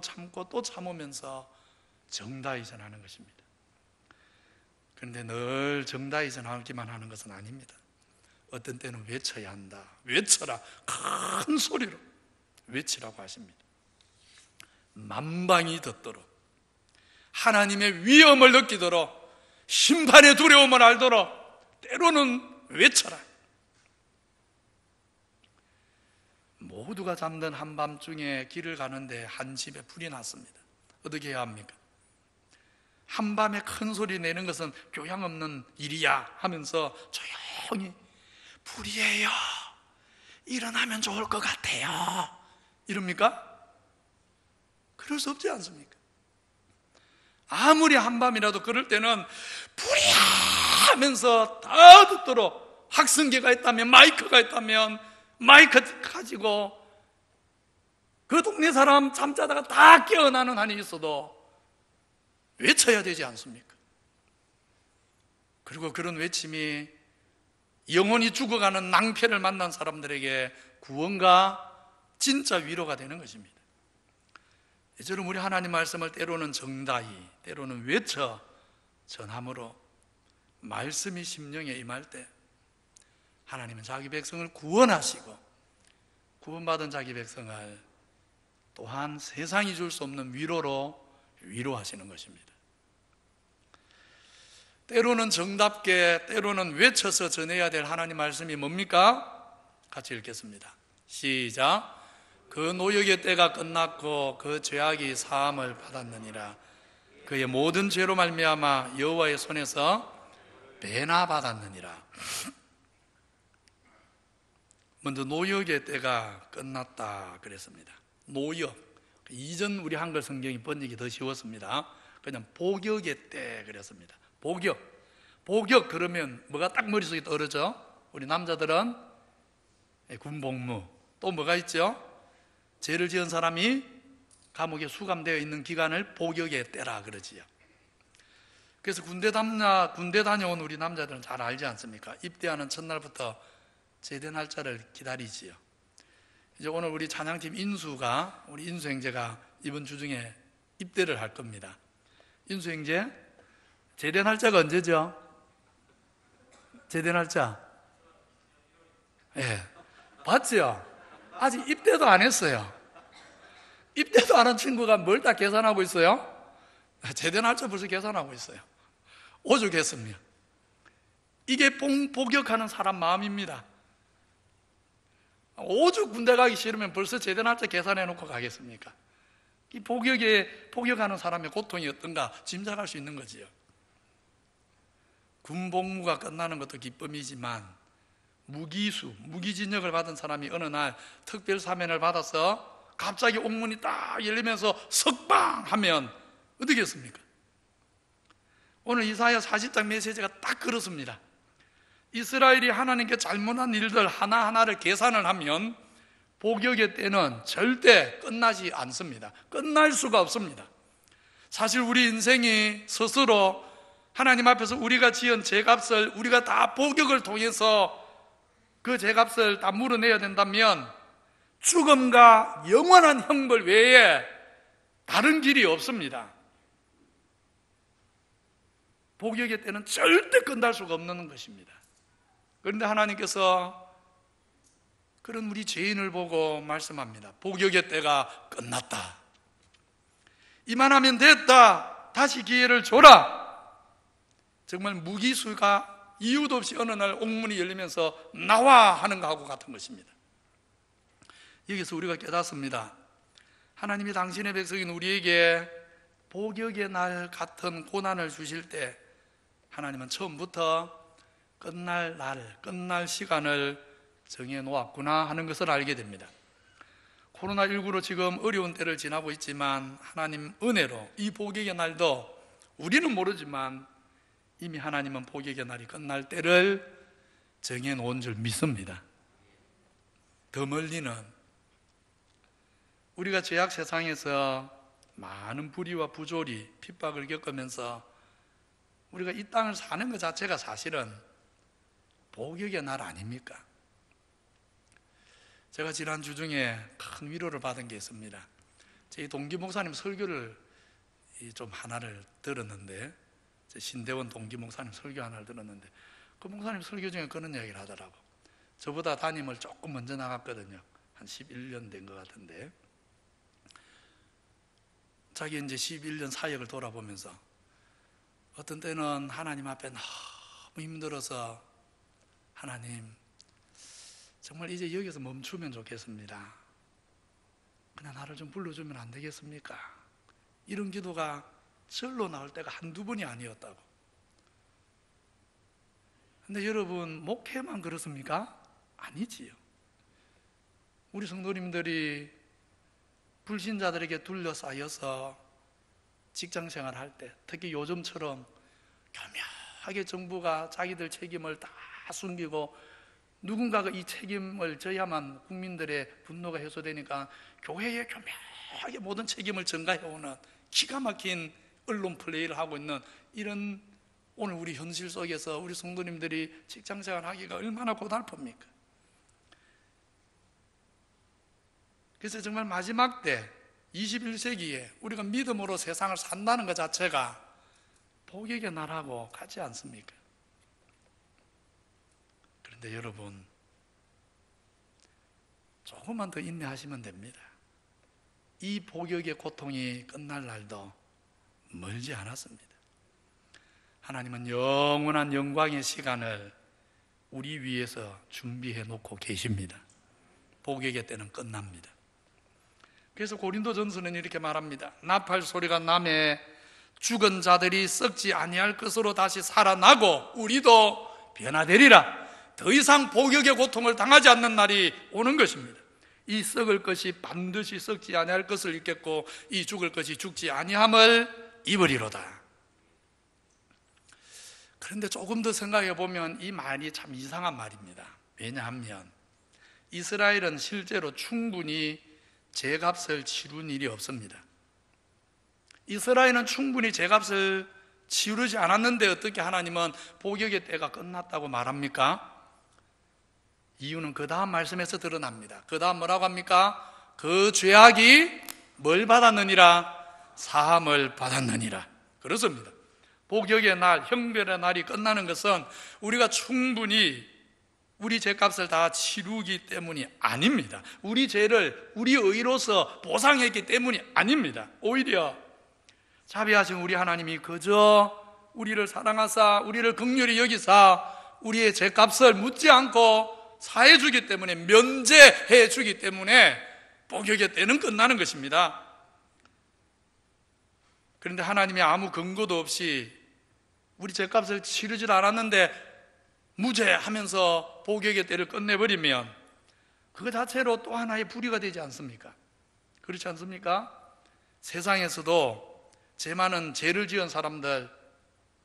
또 참으면서 정다히 전하는 것입니다. 그런데 늘 정다히 전하기만 하는 것은 아닙니다. 어떤 때는 외쳐야 한다. 외쳐라. 큰 소리로 외치라고 하십니다. 만방이 듣도록, 하나님의 위엄을 느끼도록, 심판의 두려움을 알도록 때로는 외쳐라. 모두가 잠든 한밤중에 길을 가는데 한 집에 불이 났습니다. 어떻게 해야 합니까? 한밤에 큰 소리 내는 것은 교양 없는 일이야 하면서 조용히, 불이에요, 일어나면 좋을 것 같아요, 이럽니까? 그럴 수 없지 않습니까? 아무리 한밤이라도 그럴 때는 불이야 하면서 다 듣도록, 확성기가 있다면, 마이크가 있다면 마이크 가지고 그 동네 사람 잠자다가 다 깨어나는 한이 있어도 외쳐야 되지 않습니까? 그리고 그런 외침이 영혼이 죽어가는 낭패를 만난 사람들에게 구원과 진짜 위로가 되는 것입니다. 이처럼 우리 하나님 말씀을 때로는 정다히, 때로는 외쳐 전함으로 말씀이 심령에 임할 때 하나님은 자기 백성을 구원하시고, 구원받은 자기 백성을 또한 세상이 줄 수 없는 위로로 위로하시는 것입니다. 때로는 정답게, 때로는 외쳐서 전해야 될 하나님 말씀이 뭡니까? 같이 읽겠습니다. 시작. 그 노역의 때가 끝났고 그 죄악이 사함을 받았느니라. 그의 모든 죄로 말미암아 여호와의 손에서 배나 받았느니라. 먼저 노역의 때가 끝났다 그랬습니다. 노역, 이전 우리 한글 성경이 번역이 더 쉬웠습니다. 그냥 복역의 때 그랬습니다. 복역 그러면 뭐가 딱 머릿속에 떠오르죠? 우리 남자들은 군복무, 또 뭐가 있죠? 죄를 지은 사람이 감옥에 수감되어 있는 기간을 복역의 때라 그러지요. 그래서 군대 다녀온 우리 남자들은 잘 알지 않습니까? 입대하는 첫날부터 제대 날짜를 기다리지요. 이제 오늘 우리 찬양팀 인수가, 우리 인수 형제가 이번 주 중에 입대를 할 겁니다. 인수 형제, 제대 날짜가 언제죠? 제대 날짜? 예. 봤죠? 아직 입대도 안 했어요. 입대도 안 한 친구가 뭘 다 계산하고 있어요? 제대 날짜 벌써 계산하고 있어요. 오죽했습니다. 이게 복역하는 사람 마음입니다. 오죽 군대 가기 싫으면 벌써 제대 날짜 계산해 놓고 가겠습니까? 이 복역하는 사람의 고통이 어떤가 짐작할 수 있는 거지요. 군 복무가 끝나는 것도 기쁨이지만 무기징역을 받은 사람이 어느 날 특별 사면을 받아서 갑자기 옥문이 딱 열리면서 석방하면 어떻겠습니까? 오늘 이사야 40장 메시지가 딱 그렇습니다. 이스라엘이 하나님께 잘못한 일들 하나하나를 계산을 하면 복역의 때는 절대 끝나지 않습니다. 끝날 수가 없습니다. 사실 우리 인생이 스스로 하나님 앞에서 우리가 지은 죄값을 우리가 다 복역을 통해서 그 죄값을 다 물어내야 된다면 죽음과 영원한 형벌 외에 다른 길이 없습니다. 복역의 때는 절대 끝날 수가 없는 것입니다. 그런데 하나님께서 그런 우리 죄인을 보고 말씀합니다. 복역의 때가 끝났다. 이만하면 됐다. 다시 기회를 줘라. 정말 무기수가 이유도 없이 어느 날 옥문이 열리면서 나와 하는 것하고 같은 것입니다. 여기서 우리가 깨닫습니다. 하나님이 당신의 백성인 우리에게 복역의 날 같은 고난을 주실 때 하나님은 처음부터 끝날 날, 끝날 시간을 정해 놓았구나 하는 것을 알게 됩니다. 코로나19로 지금 어려운 때를 지나고 있지만 하나님 은혜로 이 복역의 날도 우리는 모르지만 이미 하나님은 복역의 날이 끝날 때를 정해 놓은 줄 믿습니다. 더 멀리는 우리가 죄악 세상에서 많은 불의와 부조리, 핍박을 겪으면서 우리가 이 땅을 사는 것 자체가 사실은 복역의 날 아닙니까? 제가 지난주 중에 큰 위로를 받은 게 있습니다. 제 동기 목사님 설교를 좀 하나를 들었는데, 제 신대원 동기 목사님 설교 하나를 들었는데, 그 목사님 설교 중에 그런 이야기를 하더라고. 저보다 담임을 조금 먼저 나갔거든요. 한 11년 된 것 같은데, 자기 이제 11년 사역을 돌아보면서 어떤 때는 하나님 앞에 너무 힘들어서 하나님 정말 이제 여기서 멈추면 좋겠습니다. 그냥 나를 좀 불러주면 안 되겠습니까? 이런 기도가 절로 나올 때가 한두 번이 아니었다고. 근데 여러분, 목회만 그렇습니까? 아니지요. 우리 성도님들이 불신자들에게 둘러싸여서 직장생활 할 때, 특히 요즘처럼 교묘하게 정부가 자기들 책임을 다 숨기고 누군가가 이 책임을 져야만 국민들의 분노가 해소되니까 교회에 교묘하게 모든 책임을 전가해오는 기가 막힌 언론 플레이를 하고 있는 이런 오늘 우리 현실 속에서 우리 성도님들이 직장생활 하기가 얼마나 고달픕니까? 그래서 정말 마지막 때 21세기에 우리가 믿음으로 세상을 산다는 것 자체가 복역의 날하고 같지 않습니까? 그런데 여러분, 조금만 더 인내하시면 됩니다. 이 복역의 고통이 끝날 날도 멀지 않았습니다. 하나님은 영원한 영광의 시간을 우리 위해서 준비해 놓고 계십니다. 복역의 때는 끝납니다. 그래서 고린도전서는 이렇게 말합니다. 나팔 소리가 나매 죽은 자들이 썩지 아니할 것으로 다시 살아나고 우리도 변화되리라. 더 이상 복역의 고통을 당하지 않는 날이 오는 것입니다. 이 썩을 것이 반드시 썩지 아니할 것을 입겠고 이 죽을 것이 죽지 아니함을 입으리로다. 그런데 조금 더 생각해 보면 이 말이 참 이상한 말입니다. 왜냐하면 이스라엘은 실제로 충분히 죄값을 치룬 일이 없습니다. 이스라엘은 충분히 죄값을 치르지 않았는데 어떻게 하나님은 복역의 때가 끝났다고 말합니까? 이유는 그 다음 말씀에서 드러납니다. 그 다음 뭐라고 합니까? 그 죄악이 뭘 받았느니라? 사함을 받았느니라. 그렇습니다. 복역의 날, 형별의 날이 끝나는 것은 우리가 충분히 우리 죄값을 다 치르기 때문이 아닙니다. 우리 죄를 우리 의로서 보상했기 때문이 아닙니다. 오히려 자비하신 우리 하나님이 그저 우리를 사랑하사 우리를 긍휼히 여기사 우리의 죄값을 묻지 않고 사해 주기 때문에, 면제해 주기 때문에 복역의 때는 끝나는 것입니다. 그런데 하나님이 아무 근거도 없이 우리 죄값을 치르질 않았는데 무죄하면서 복역의 때를 끝내버리면 그거 자체로 또 하나의 불의가 되지 않습니까? 그렇지 않습니까? 세상에서도 죄 많은 죄를 지은 사람들,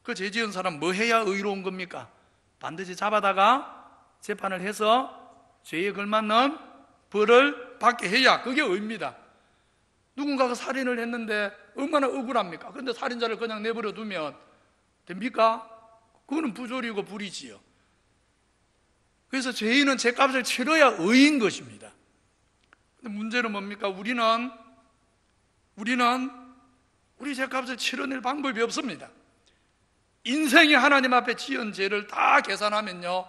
그 죄 지은 사람 뭐 해야 의로운 겁니까? 반드시 잡아다가 재판을 해서 죄에 걸맞는 벌을 받게 해야 그게 의입니다. 누군가가 살인을 했는데 얼마나 억울합니까? 그런데 살인자를 그냥 내버려 두면 됩니까? 그거는 부조리고 불이지요. 그래서 죄인은 죄값을 치러야 의인 것입니다. 근데 문제는 뭡니까? 우리는 우리 죄값을 치러낼 방법이 없습니다. 인생이 하나님 앞에 지은 죄를 다 계산하면요,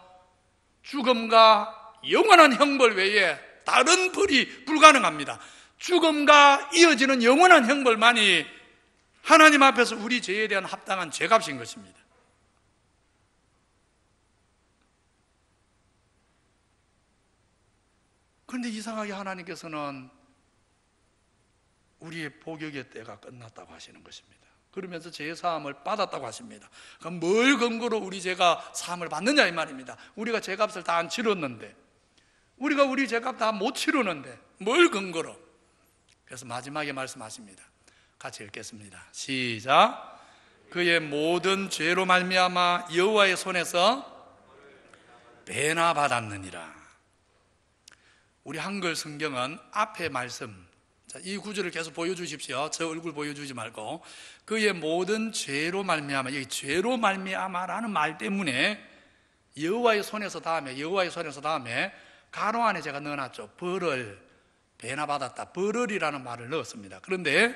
죽음과 영원한 형벌 외에 다른 벌이 불가능합니다. 죽음과 이어지는 영원한 형벌만이 하나님 앞에서 우리 죄에 대한 합당한 죄값인 것입니다. 그런데 이상하게 하나님께서는 우리의 복역의 때가 끝났다고 하시는 것입니다. 그러면서 죄의 사함을 받았다고 하십니다. 그럼 뭘 근거로 우리 죄가 사함을 받느냐 이 말입니다. 우리가 죄값을 다 안 치렀는데, 우리가 우리 죄값 다 못 치르는데 뭘 근거로? 그래서 마지막에 말씀하십니다. 같이 읽겠습니다. 시작. 그의 모든 죄로 말미암아 여호와의 손에서 배나 받았느니라. 우리 한글 성경은 앞에 말씀, 이 구절을 계속 보여주십시오. 저 얼굴 보여주지 말고. 그의 모든 죄로 말미암아, 여기 죄로 말미암아라는 말 때문에 여호와의 손에서 다음에 가로 안에 제가 넣어놨죠. 벌을 배나 받았다, 벌을이라는 말을 넣었습니다. 그런데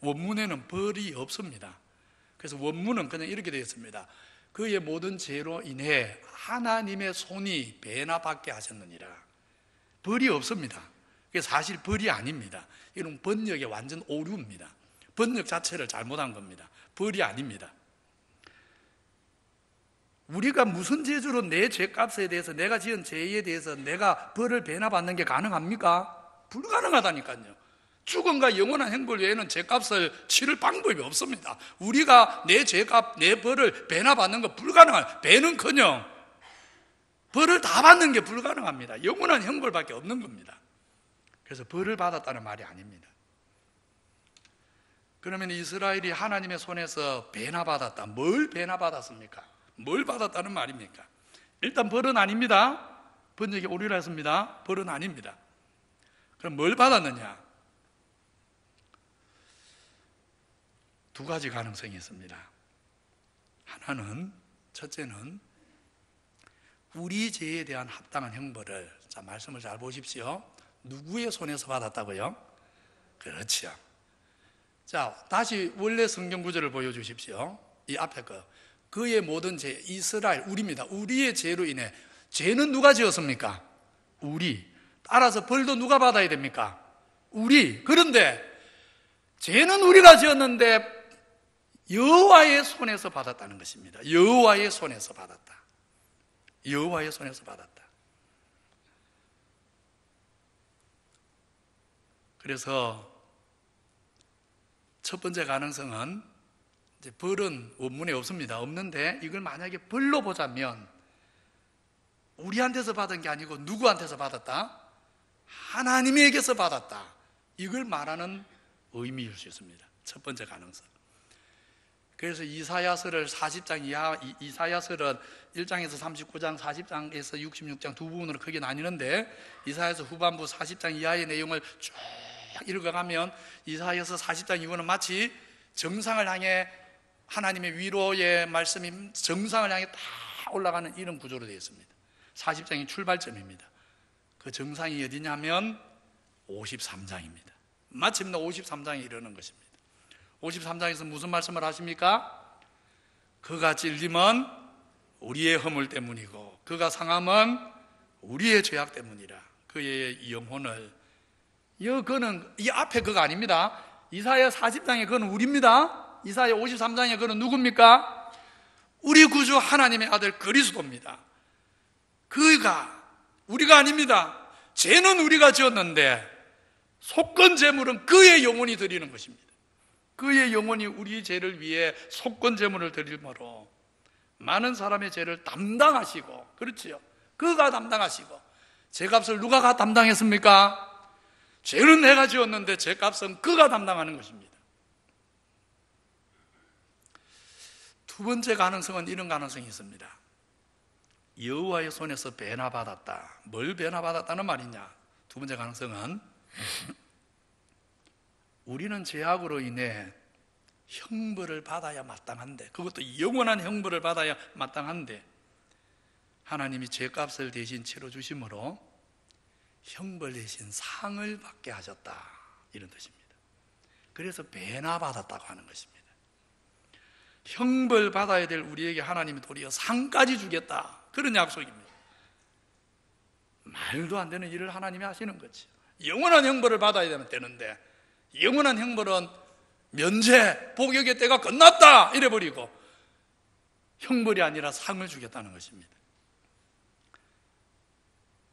원문에는 벌이 없습니다. 그래서 원문은 그냥 이렇게 되어 있습니다. 그의 모든 죄로 인해 하나님의 손이 배나 받게 하셨느니라. 벌이 없습니다. 그게 사실 벌이 아닙니다. 이런 번역의 완전 오류입니다. 번역 자체를 잘못한 겁니다. 벌이 아닙니다. 우리가 무슨 재주로 내 죄값에 대해서, 내가 지은 죄에 대해서 내가 벌을 배나 받는 게 가능합니까? 불가능하다니까요. 죽음과 영원한 형벌 외에는 죄값을 치를 방법이 없습니다. 우리가 내 죄값, 내 벌을 배나 받는 거 불가능해요. 배는커녕 벌을 다 받는 게 불가능합니다. 영원한 형벌밖에 없는 겁니다. 그래서 벌을 받았다는 말이 아닙니다. 그러면 이스라엘이 하나님의 손에서 배나 받았다. 뭘 배나 받았습니까? 뭘 받았다는 말입니까? 일단 벌은 아닙니다. 번역이 오류라 했습니다. 벌은 아닙니다. 그럼 뭘 받았느냐? 두 가지 가능성이 있습니다. 하나는, 첫째는 우리 죄에 대한 합당한 형벌을, 자, 말씀을 잘 보십시오. 누구의 손에서 받았다고요? 그렇죠. 자, 다시 원래 성경 구절을 보여주십시오. 이 앞에 거. 그의 모든 죄, 이스라엘, 우리입니다. 우리의 죄로 인해. 죄는 누가 지었습니까? 우리. 따라서 벌도 누가 받아야 됩니까? 우리. 그런데 죄는 우리가 지었는데 여호와의 손에서 받았다는 것입니다. 여호와의 손에서 받았다. 여호와의 손에서 받았다. 그래서 첫 번째 가능성은, 이제 벌은 원문에 없습니다. 없는데 이걸 만약에 벌로 보자면 우리한테서 받은 게 아니고 누구한테서 받았다? 하나님에게서 받았다. 이걸 말하는 의미일 수 있습니다. 첫 번째 가능성. 그래서 이사야서를 40장 이하, 이사야서는 1장에서 39장, 40장에서 66장 두 부분으로 크게 나뉘는데, 이사야서 후반부 40장 이하의 내용을 쭉 읽어가면 이사야서 40장 이후는 마치 정상을 향해 하나님의 위로의 말씀이 정상을 향해 다 올라가는 이런 구조로 되어 있습니다. 40장이 출발점입니다. 그 정상이 어디냐면 53장입니다. 마침내 53장에 이르는 것입니다. 53장에서 무슨 말씀을 하십니까? 그가 찔림은 우리의 허물 때문이고 그가 상함은 우리의 죄악 때문이라. 그의 영혼을, 그는 이 앞에 그가 아닙니다. 이사야 40장에 그는 우리입니다. 이사야 53장에 그는 누굽니까? 우리 구주 하나님의 아들 그리스도입니다. 그가, 우리가 아닙니다. 죄는 우리가 지었는데 속건 제물은 그의 영혼이 드리는 것입니다. 그의 영혼이 우리 죄를 위해 속건 제물을 드리므로 많은 사람의 죄를 담당하시고, 그렇지요, 그가 담당하시고, 죄값을 누가 담당했습니까? 죄는 내가 지었는데 죄값은 그가 담당하는 것입니다. 두 번째 가능성은 이런 가능성이 있습니다. 여호와의 손에서 배나 받았다. 뭘 배나 받았다는 말이냐? 두 번째 가능성은 우리는 죄악으로 인해 형벌을 받아야 마땅한데, 그것도 영원한 형벌을 받아야 마땅한데 하나님이 죄값을 대신 치러주심으로 형벌 대신 상을 받게 하셨다, 이런 뜻입니다. 그래서 배나 받았다고 하는 것입니다. 형벌 받아야 될 우리에게 하나님이 도리어 상까지 주겠다, 그런 약속입니다. 말도 안 되는 일을 하나님이 하시는 거지. 영원한 형벌을 받아야 되는데 영원한 형벌은 면제, 복역의 때가 끝났다 이래버리고 형벌이 아니라 상을 주겠다는 것입니다.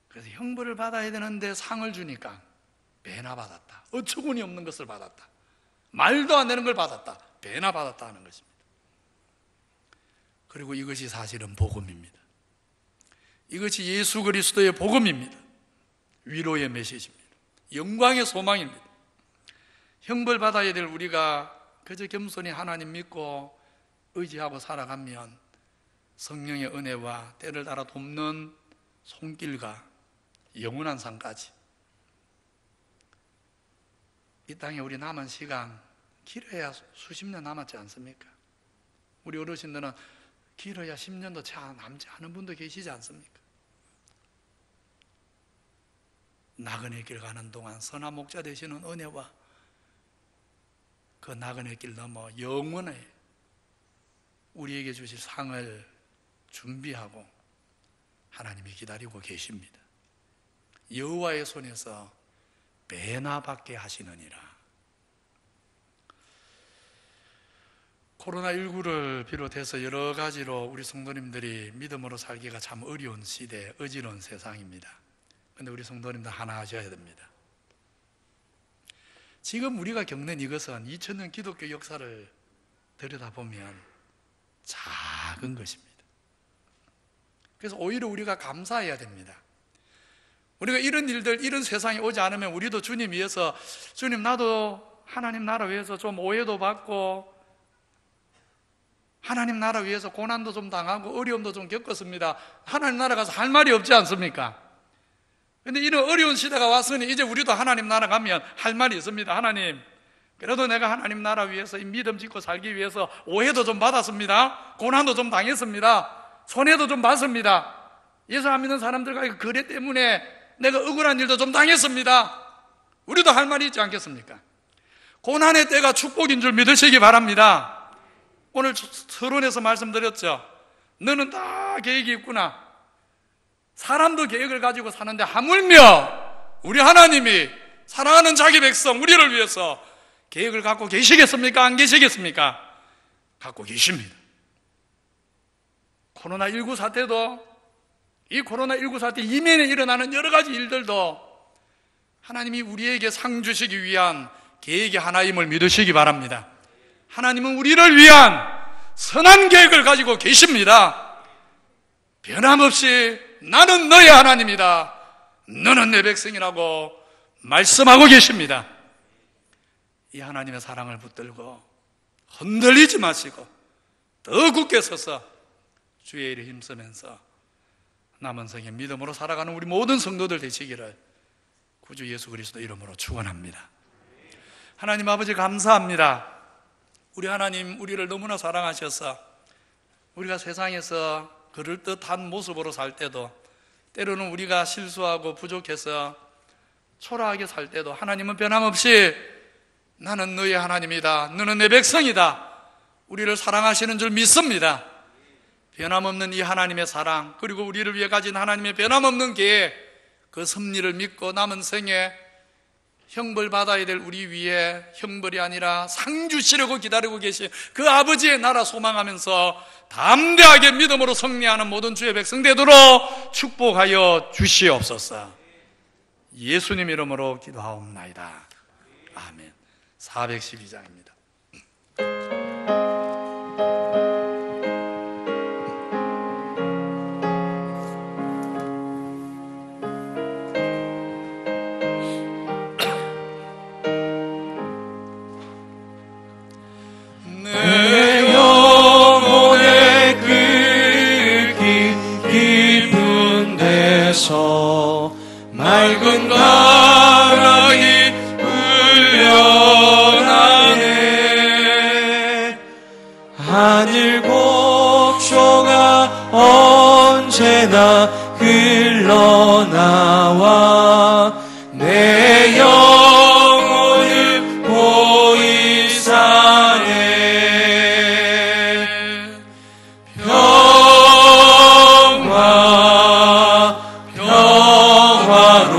그래서 형벌을 받아야 되는데 상을 주니까 배나 받았다, 어처구니 없는 것을 받았다, 말도 안 되는 걸 받았다, 배나 받았다 하는 것입니다. 그리고 이것이 사실은 복음입니다. 이것이 예수 그리스도의 복음입니다. 위로의 메시지입니다. 영광의 소망입니다. 형벌 받아야 될 우리가 그저 겸손히 하나님 믿고 의지하고 살아가면 성령의 은혜와 때를 따라 돕는 손길과 영원한 상까지, 이 땅에 우리 남은 시간 길어야 수십 년 남았지 않습니까? 우리 어르신들은 길어야 10년도 채 남지 않은 분도 계시지 않습니까? 나그네 길 가는 동안 선한 목자 되시는 은혜와 그 나그네 길 넘어 영원히 우리에게 주실 상을 준비하고 하나님이 기다리고 계십니다. 여호와의 손에서 배나 받게 하시느니라. 코로나19를 비롯해서 여러 가지로 우리 성도님들이 믿음으로 살기가 참 어려운 시대, 어지러운 세상입니다. 그런데 우리 성도님들 하나 하셔야 됩니다. 지금 우리가 겪는 이것은 2000년 기독교 역사를 들여다보면 작은 것입니다. 그래서 오히려 우리가 감사해야 됩니다. 우리가 이런 일들, 이런 세상이 오지 않으면 우리도 주님 위해서, 주님 나도 하나님 나라 위해서 좀 오해도 받고 하나님 나라 위해서 고난도 좀 당하고 어려움도 좀 겪었습니다. 하나님 나라 가서 할 말이 없지 않습니까? 그런데 이런 어려운 시대가 왔으니 이제 우리도 하나님 나라 가면 할 말이 있습니다. 하나님, 그래도 내가 하나님 나라 위해서 이 믿음 짓고 살기 위해서 오해도 좀 받았습니다. 고난도 좀 당했습니다. 손해도 좀 봤습니다. 예수 안 믿는 사람들과 거래 때문에 내가 억울한 일도 좀 당했습니다. 우리도 할 말이 있지 않겠습니까? 고난의 때가 축복인 줄 믿으시기 바랍니다. 오늘 서론에서 말씀드렸죠. 너는 다 계획이 있구나. 사람도 계획을 가지고 사는데 하물며 우리 하나님이 사랑하는 자기 백성 우리를 위해서 계획을 갖고 계시겠습니까? 안 계시겠습니까? 갖고 계십니다. 코로나19 사태도, 이 코로나19 사태 이면에 일어나는 여러 가지 일들도 하나님이 우리에게 상 주시기 위한 계획이 하나임을 믿으시기 바랍니다. 하나님은 우리를 위한 선한 계획을 가지고 계십니다. 변함없이 나는 너의 하나님이다, 너는 내 백성이라고 말씀하고 계십니다. 이 하나님의 사랑을 붙들고 흔들리지 마시고 더 굳게 서서 주의 일에 힘쓰면서 남은 생에 믿음으로 살아가는 우리 모든 성도들 되시기를 구주 예수 그리스도 이름으로 축원합니다. 하나님 아버지 감사합니다. 우리 하나님 우리를 너무나 사랑하셔서 우리가 세상에서 그럴듯한 모습으로 살 때도, 때로는 우리가 실수하고 부족해서 초라하게 살 때도 하나님은 변함없이 나는 너의 하나님이다, 너는 내 백성이다, 우리를 사랑하시는 줄 믿습니다. 변함없는 이 하나님의 사랑, 그리고 우리를 위해 가진 하나님의 변함없는 계획, 그 섭리를 믿고 남은 생에 형벌 받아야 될 우리 위에 형벌이 아니라 상 주시려고 기다리고 계신 그 아버지의 나라 소망하면서 담대하게 믿음으로 승리하는 모든 주의 백성 되도록 축복하여 주시옵소서. 예수님 이름으로 기도하옵나이다. 아멘. 412장입니다. 내 영혼의 그 깊은 데서 맑은 바람이 흘려나네. 하늘 곡조가 언제나 흘러나와 내 영혼을 보이사네.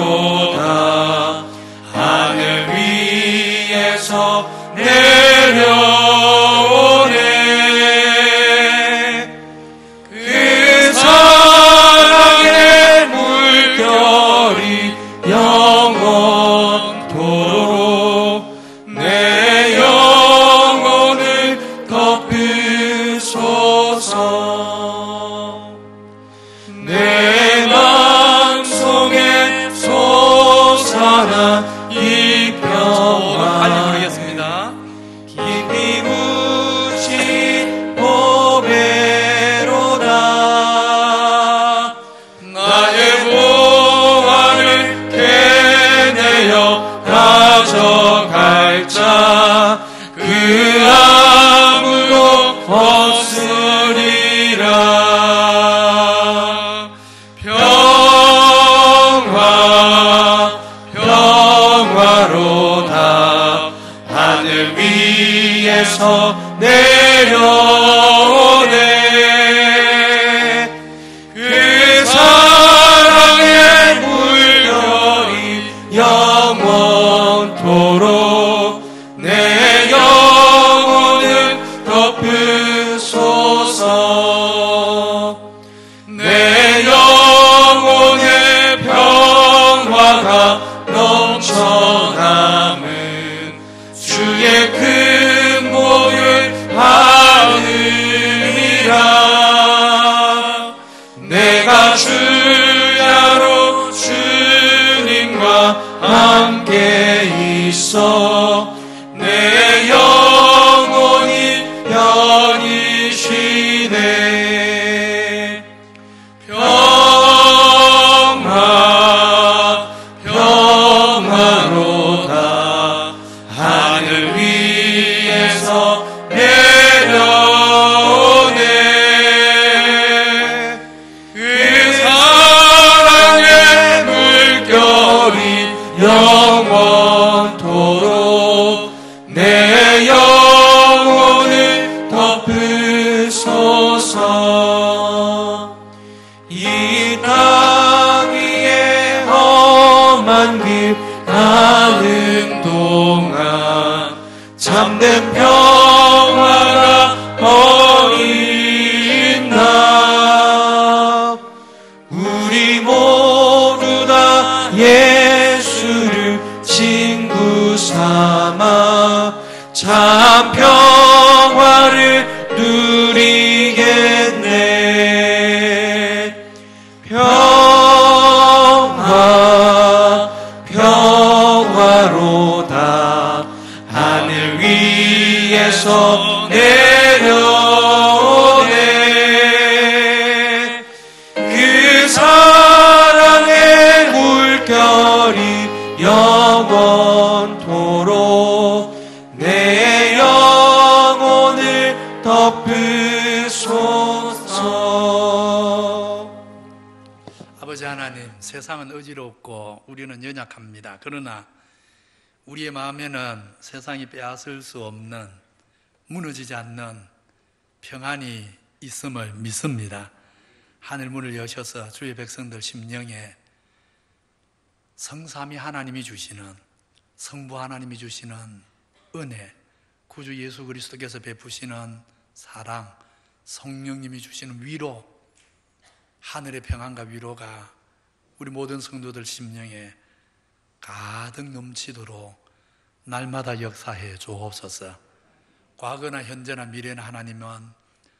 평화로다 하늘 위에서 내려오네. 그 사랑의 물결이 영원토록 내 영혼을 덮으소서. 내 맘속에 솟아나 이 평화 빨리 부르겠습니다. 깊이 묻힌 보배로다. 나의 보화를 캐내어 가져갈 자 그 아무도 없으리라. 평화로다 하늘 위에서 내려오네. 그 사랑의 물결이 영원토록 내 영혼을 덮으소서. 내 영혼의 평화가 넘쳐남은 주의 큰 복을 받으리라. 내가 주야로 주님과 함께 있어 내 영혼이 편히 쉬네. 평화로다 하늘 위에서 내려오네. 그 사랑의 물결이 영원토록 내 영혼을 덮으소서. 이 땅 위에 험한 길 가는 동안 참된 평화가 어디 있나. 우리 모두 다 예수를 친구 삼아 참 평화를 누리겠네. 평화로다 하늘 위에서 영원토록 내 영혼을 덮으소서. 아버지 하나님, 세상은 어지럽고 우리는 연약합니다. 그러나 우리의 마음에는 세상이 빼앗을 수 없는, 무너지지 않는 평안이 있음을 믿습니다. 하늘문을 여셔서 주의 백성들 심령에 성삼위 하나님이 주시는, 성부 하나님이 주시는 은혜, 구주 예수 그리스도께서 베푸시는 사랑, 성령님이 주시는 위로, 하늘의 평안과 위로가 우리 모든 성도들 심령에 가득 넘치도록 날마다 역사해 주옵소서. 과거나 현재나 미래나 하나님은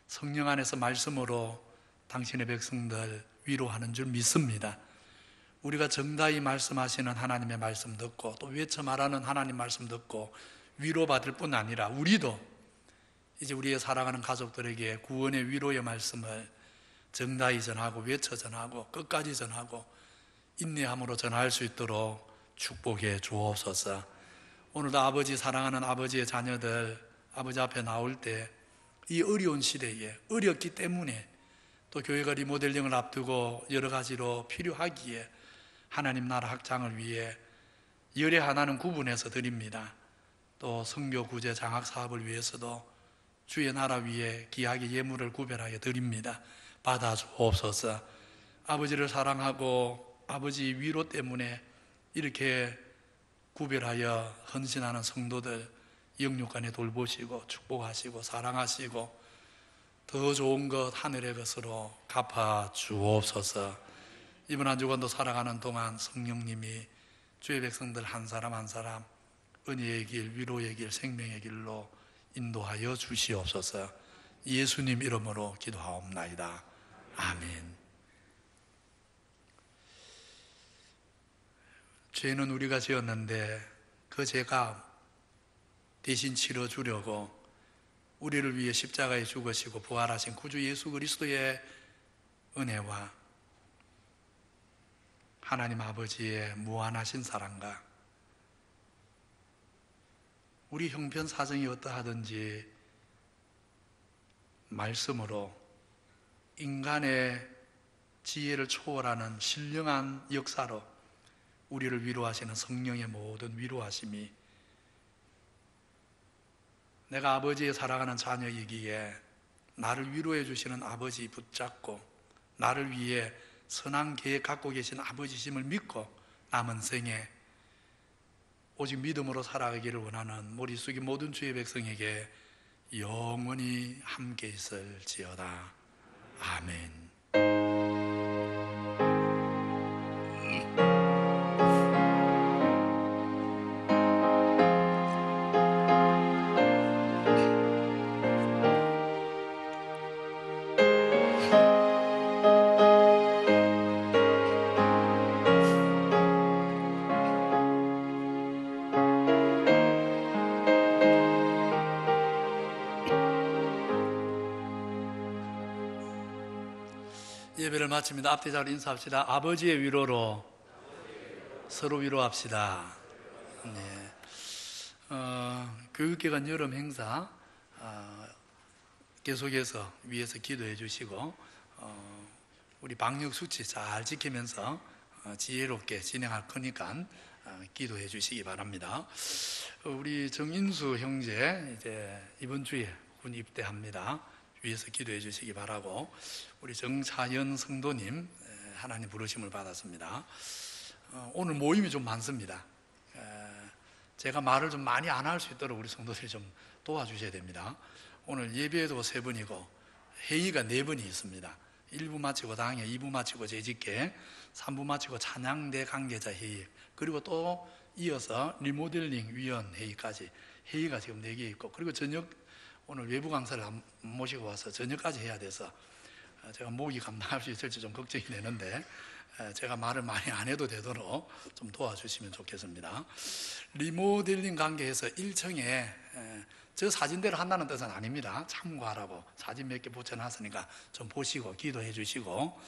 성령 안에서 말씀으로 당신의 백성들 위로하는 줄 믿습니다. 우리가 정다히 말씀하시는 하나님의 말씀 듣고 또 외쳐 말하는 하나님 말씀 듣고 위로받을 뿐 아니라 우리도 이제 우리의 사랑하는 가족들에게 구원의 위로의 말씀을 정다히 전하고 외쳐 전하고 끝까지 전하고 인내함으로 전할 수 있도록 축복해 주옵소서. 오늘도 아버지, 사랑하는 아버지의 자녀들 아버지 앞에 나올 때 이 어려운 시대에 어렵기 때문에 또 교회가 리모델링을 앞두고 여러 가지로 필요하기에 하나님 나라 확장을 위해 열애 하나는 구분해서 드립니다. 또 선교 구제 장학 사업을 위해서도 주의 나라 위에 귀하게 예물을 구별하여 드립니다. 받아 주옵소서. 아버지를 사랑하고 아버지 위로 때문에 이렇게 구별하여 헌신하는 성도들 영육간에 돌보시고 축복하시고 사랑하시고 더 좋은 것 하늘의 것으로 갚아 주옵소서. 이번 한 주간도 살아가는 동안 성령님이 주의 백성들 한 사람 한 사람 은혜의 길, 위로의 길, 생명의 길로 인도하여 주시옵소서. 예수님 이름으로 기도하옵나이다. 아멘. 죄는 우리가 지었는데 그 죄가 대신 치러주려고 우리를 위해 십자가에 죽으시고 부활하신 구주 예수 그리스도의 은혜와 하나님 아버지의 무한하신 사랑과 우리 형편 사정이 어떠하든지 말씀으로 인간의 지혜를 초월하는 신령한 역사로 우리를 위로하시는 성령의 모든 위로하심이 내가 아버지의 사랑하는 자녀이기에 나를 위로해 주시는 아버지 붙잡고 나를 위해 선한 계획 갖고 계신 아버지심을 믿고 남은 생에 오직 믿음으로 살아가기를 원하는 머리 숙인 모든 주의 백성에게 영원히 함께 있을지어다. 아멘. 예배를 마칩니다. 앞뒤 잘 인사합시다. 아버지의 위로로 서로 위로합시다. 네. 교육기관 여름 행사 계속해서 위에서 기도해 주시고 우리 방역 수치 잘 지키면서 지혜롭게 진행할 거니까 기도해 주시기 바랍니다. 우리 정인수 형제 이제 이번 주에 군 입대합니다. 위에서 기도해 주시기 바라고, 우리 정차연 성도님 하나님 부르심을 받았습니다. 오늘 모임이 좀 많습니다. 제가 말을 좀 많이 안 할 수 있도록 우리 성도들이 좀 도와주셔야 됩니다. 오늘 예배도 3번이고 회의가 4번이 있습니다. 1부 마치고 당회, 2부 마치고 재직회, 3부 마치고 찬양대 관계자 회의, 그리고 또 이어서 리모델링 위원 회의까지 회의가 지금 4개 있고, 그리고 저녁 오늘 외부 강사를 모시고 와서 저녁까지 해야 돼서 제가 목이 감당할 수 있을지 좀 걱정이 되는데 제가 말을 많이 안 해도 되도록 좀 도와주시면 좋겠습니다. 리모델링 관계에서 1층에 저 사진대로 한다는 뜻은 아닙니다. 참고하라고 사진 몇 개 붙여놨으니까 좀 보시고 기도해 주시고,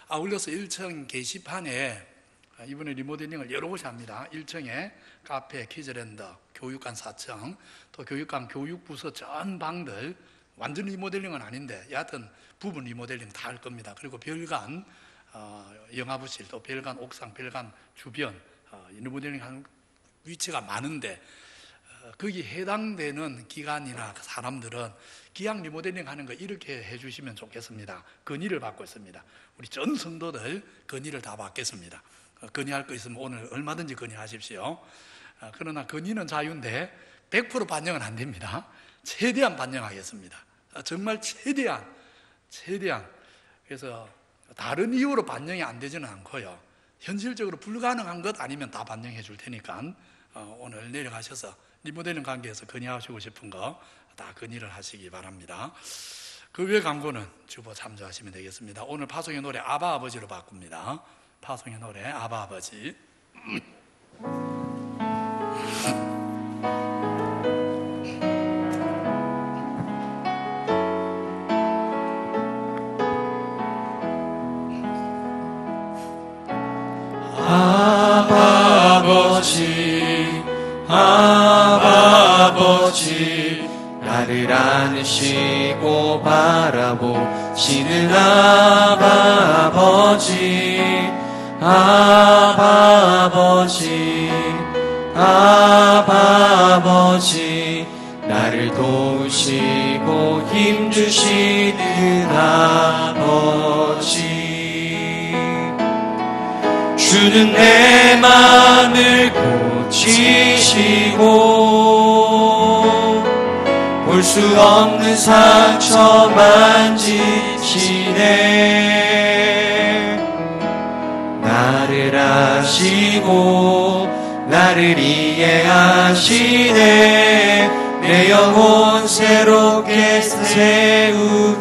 아울러서 1층 게시판에 이번에 리모델링을 여러 곳이 합니다. 1층에 카페, 키즈랜드, 교육관 4층, 또 교육관 교육부서 전 방들 완전 리모델링은 아닌데 여하튼 부분 리모델링 다 할 겁니다. 그리고 별관, 영화부실, 또 별관 옥상, 별관 주변 리모델링 하는 위치가 많은데 거기 해당되는 기관이나 사람들은 기왕 리모델링 하는 거 이렇게 해주시면 좋겠습니다. 건의를 받고 있습니다. 우리 전 성도들 건의를 다 받겠습니다. 건의할 거 있으면 오늘 얼마든지 건의하십시오. 그러나 건의는 자유인데 100% 반영은 안 됩니다. 최대한 반영하겠습니다. 정말 최대한. 그래서 다른 이유로 반영이 안 되지는 않고요. 현실적으로 불가능한 것 아니면 다 반영해 줄 테니까 오늘 내려가셔서 리모델링 관계에서 건의하시고 싶은 거 다 건의를 하시기 바랍니다. 그 외 광고는 주보 참조하시면 되겠습니다. 오늘 파송의 노래 아바 아버지로 바꿉니다. 파송의 노래 아바 아버지. 아바 아버지, 아바 아버지, 나를 안으시고 바라보시는 아바 아버지, 아바 아버지, 아바 아버지, 나를 도우시고 힘주시는 아버지. 주는 내 마음을 고치시고 볼 수 없는 상처 만지시네. 나를 아시고 나를 이해하시네. 내 영혼 새롭게 세우시네.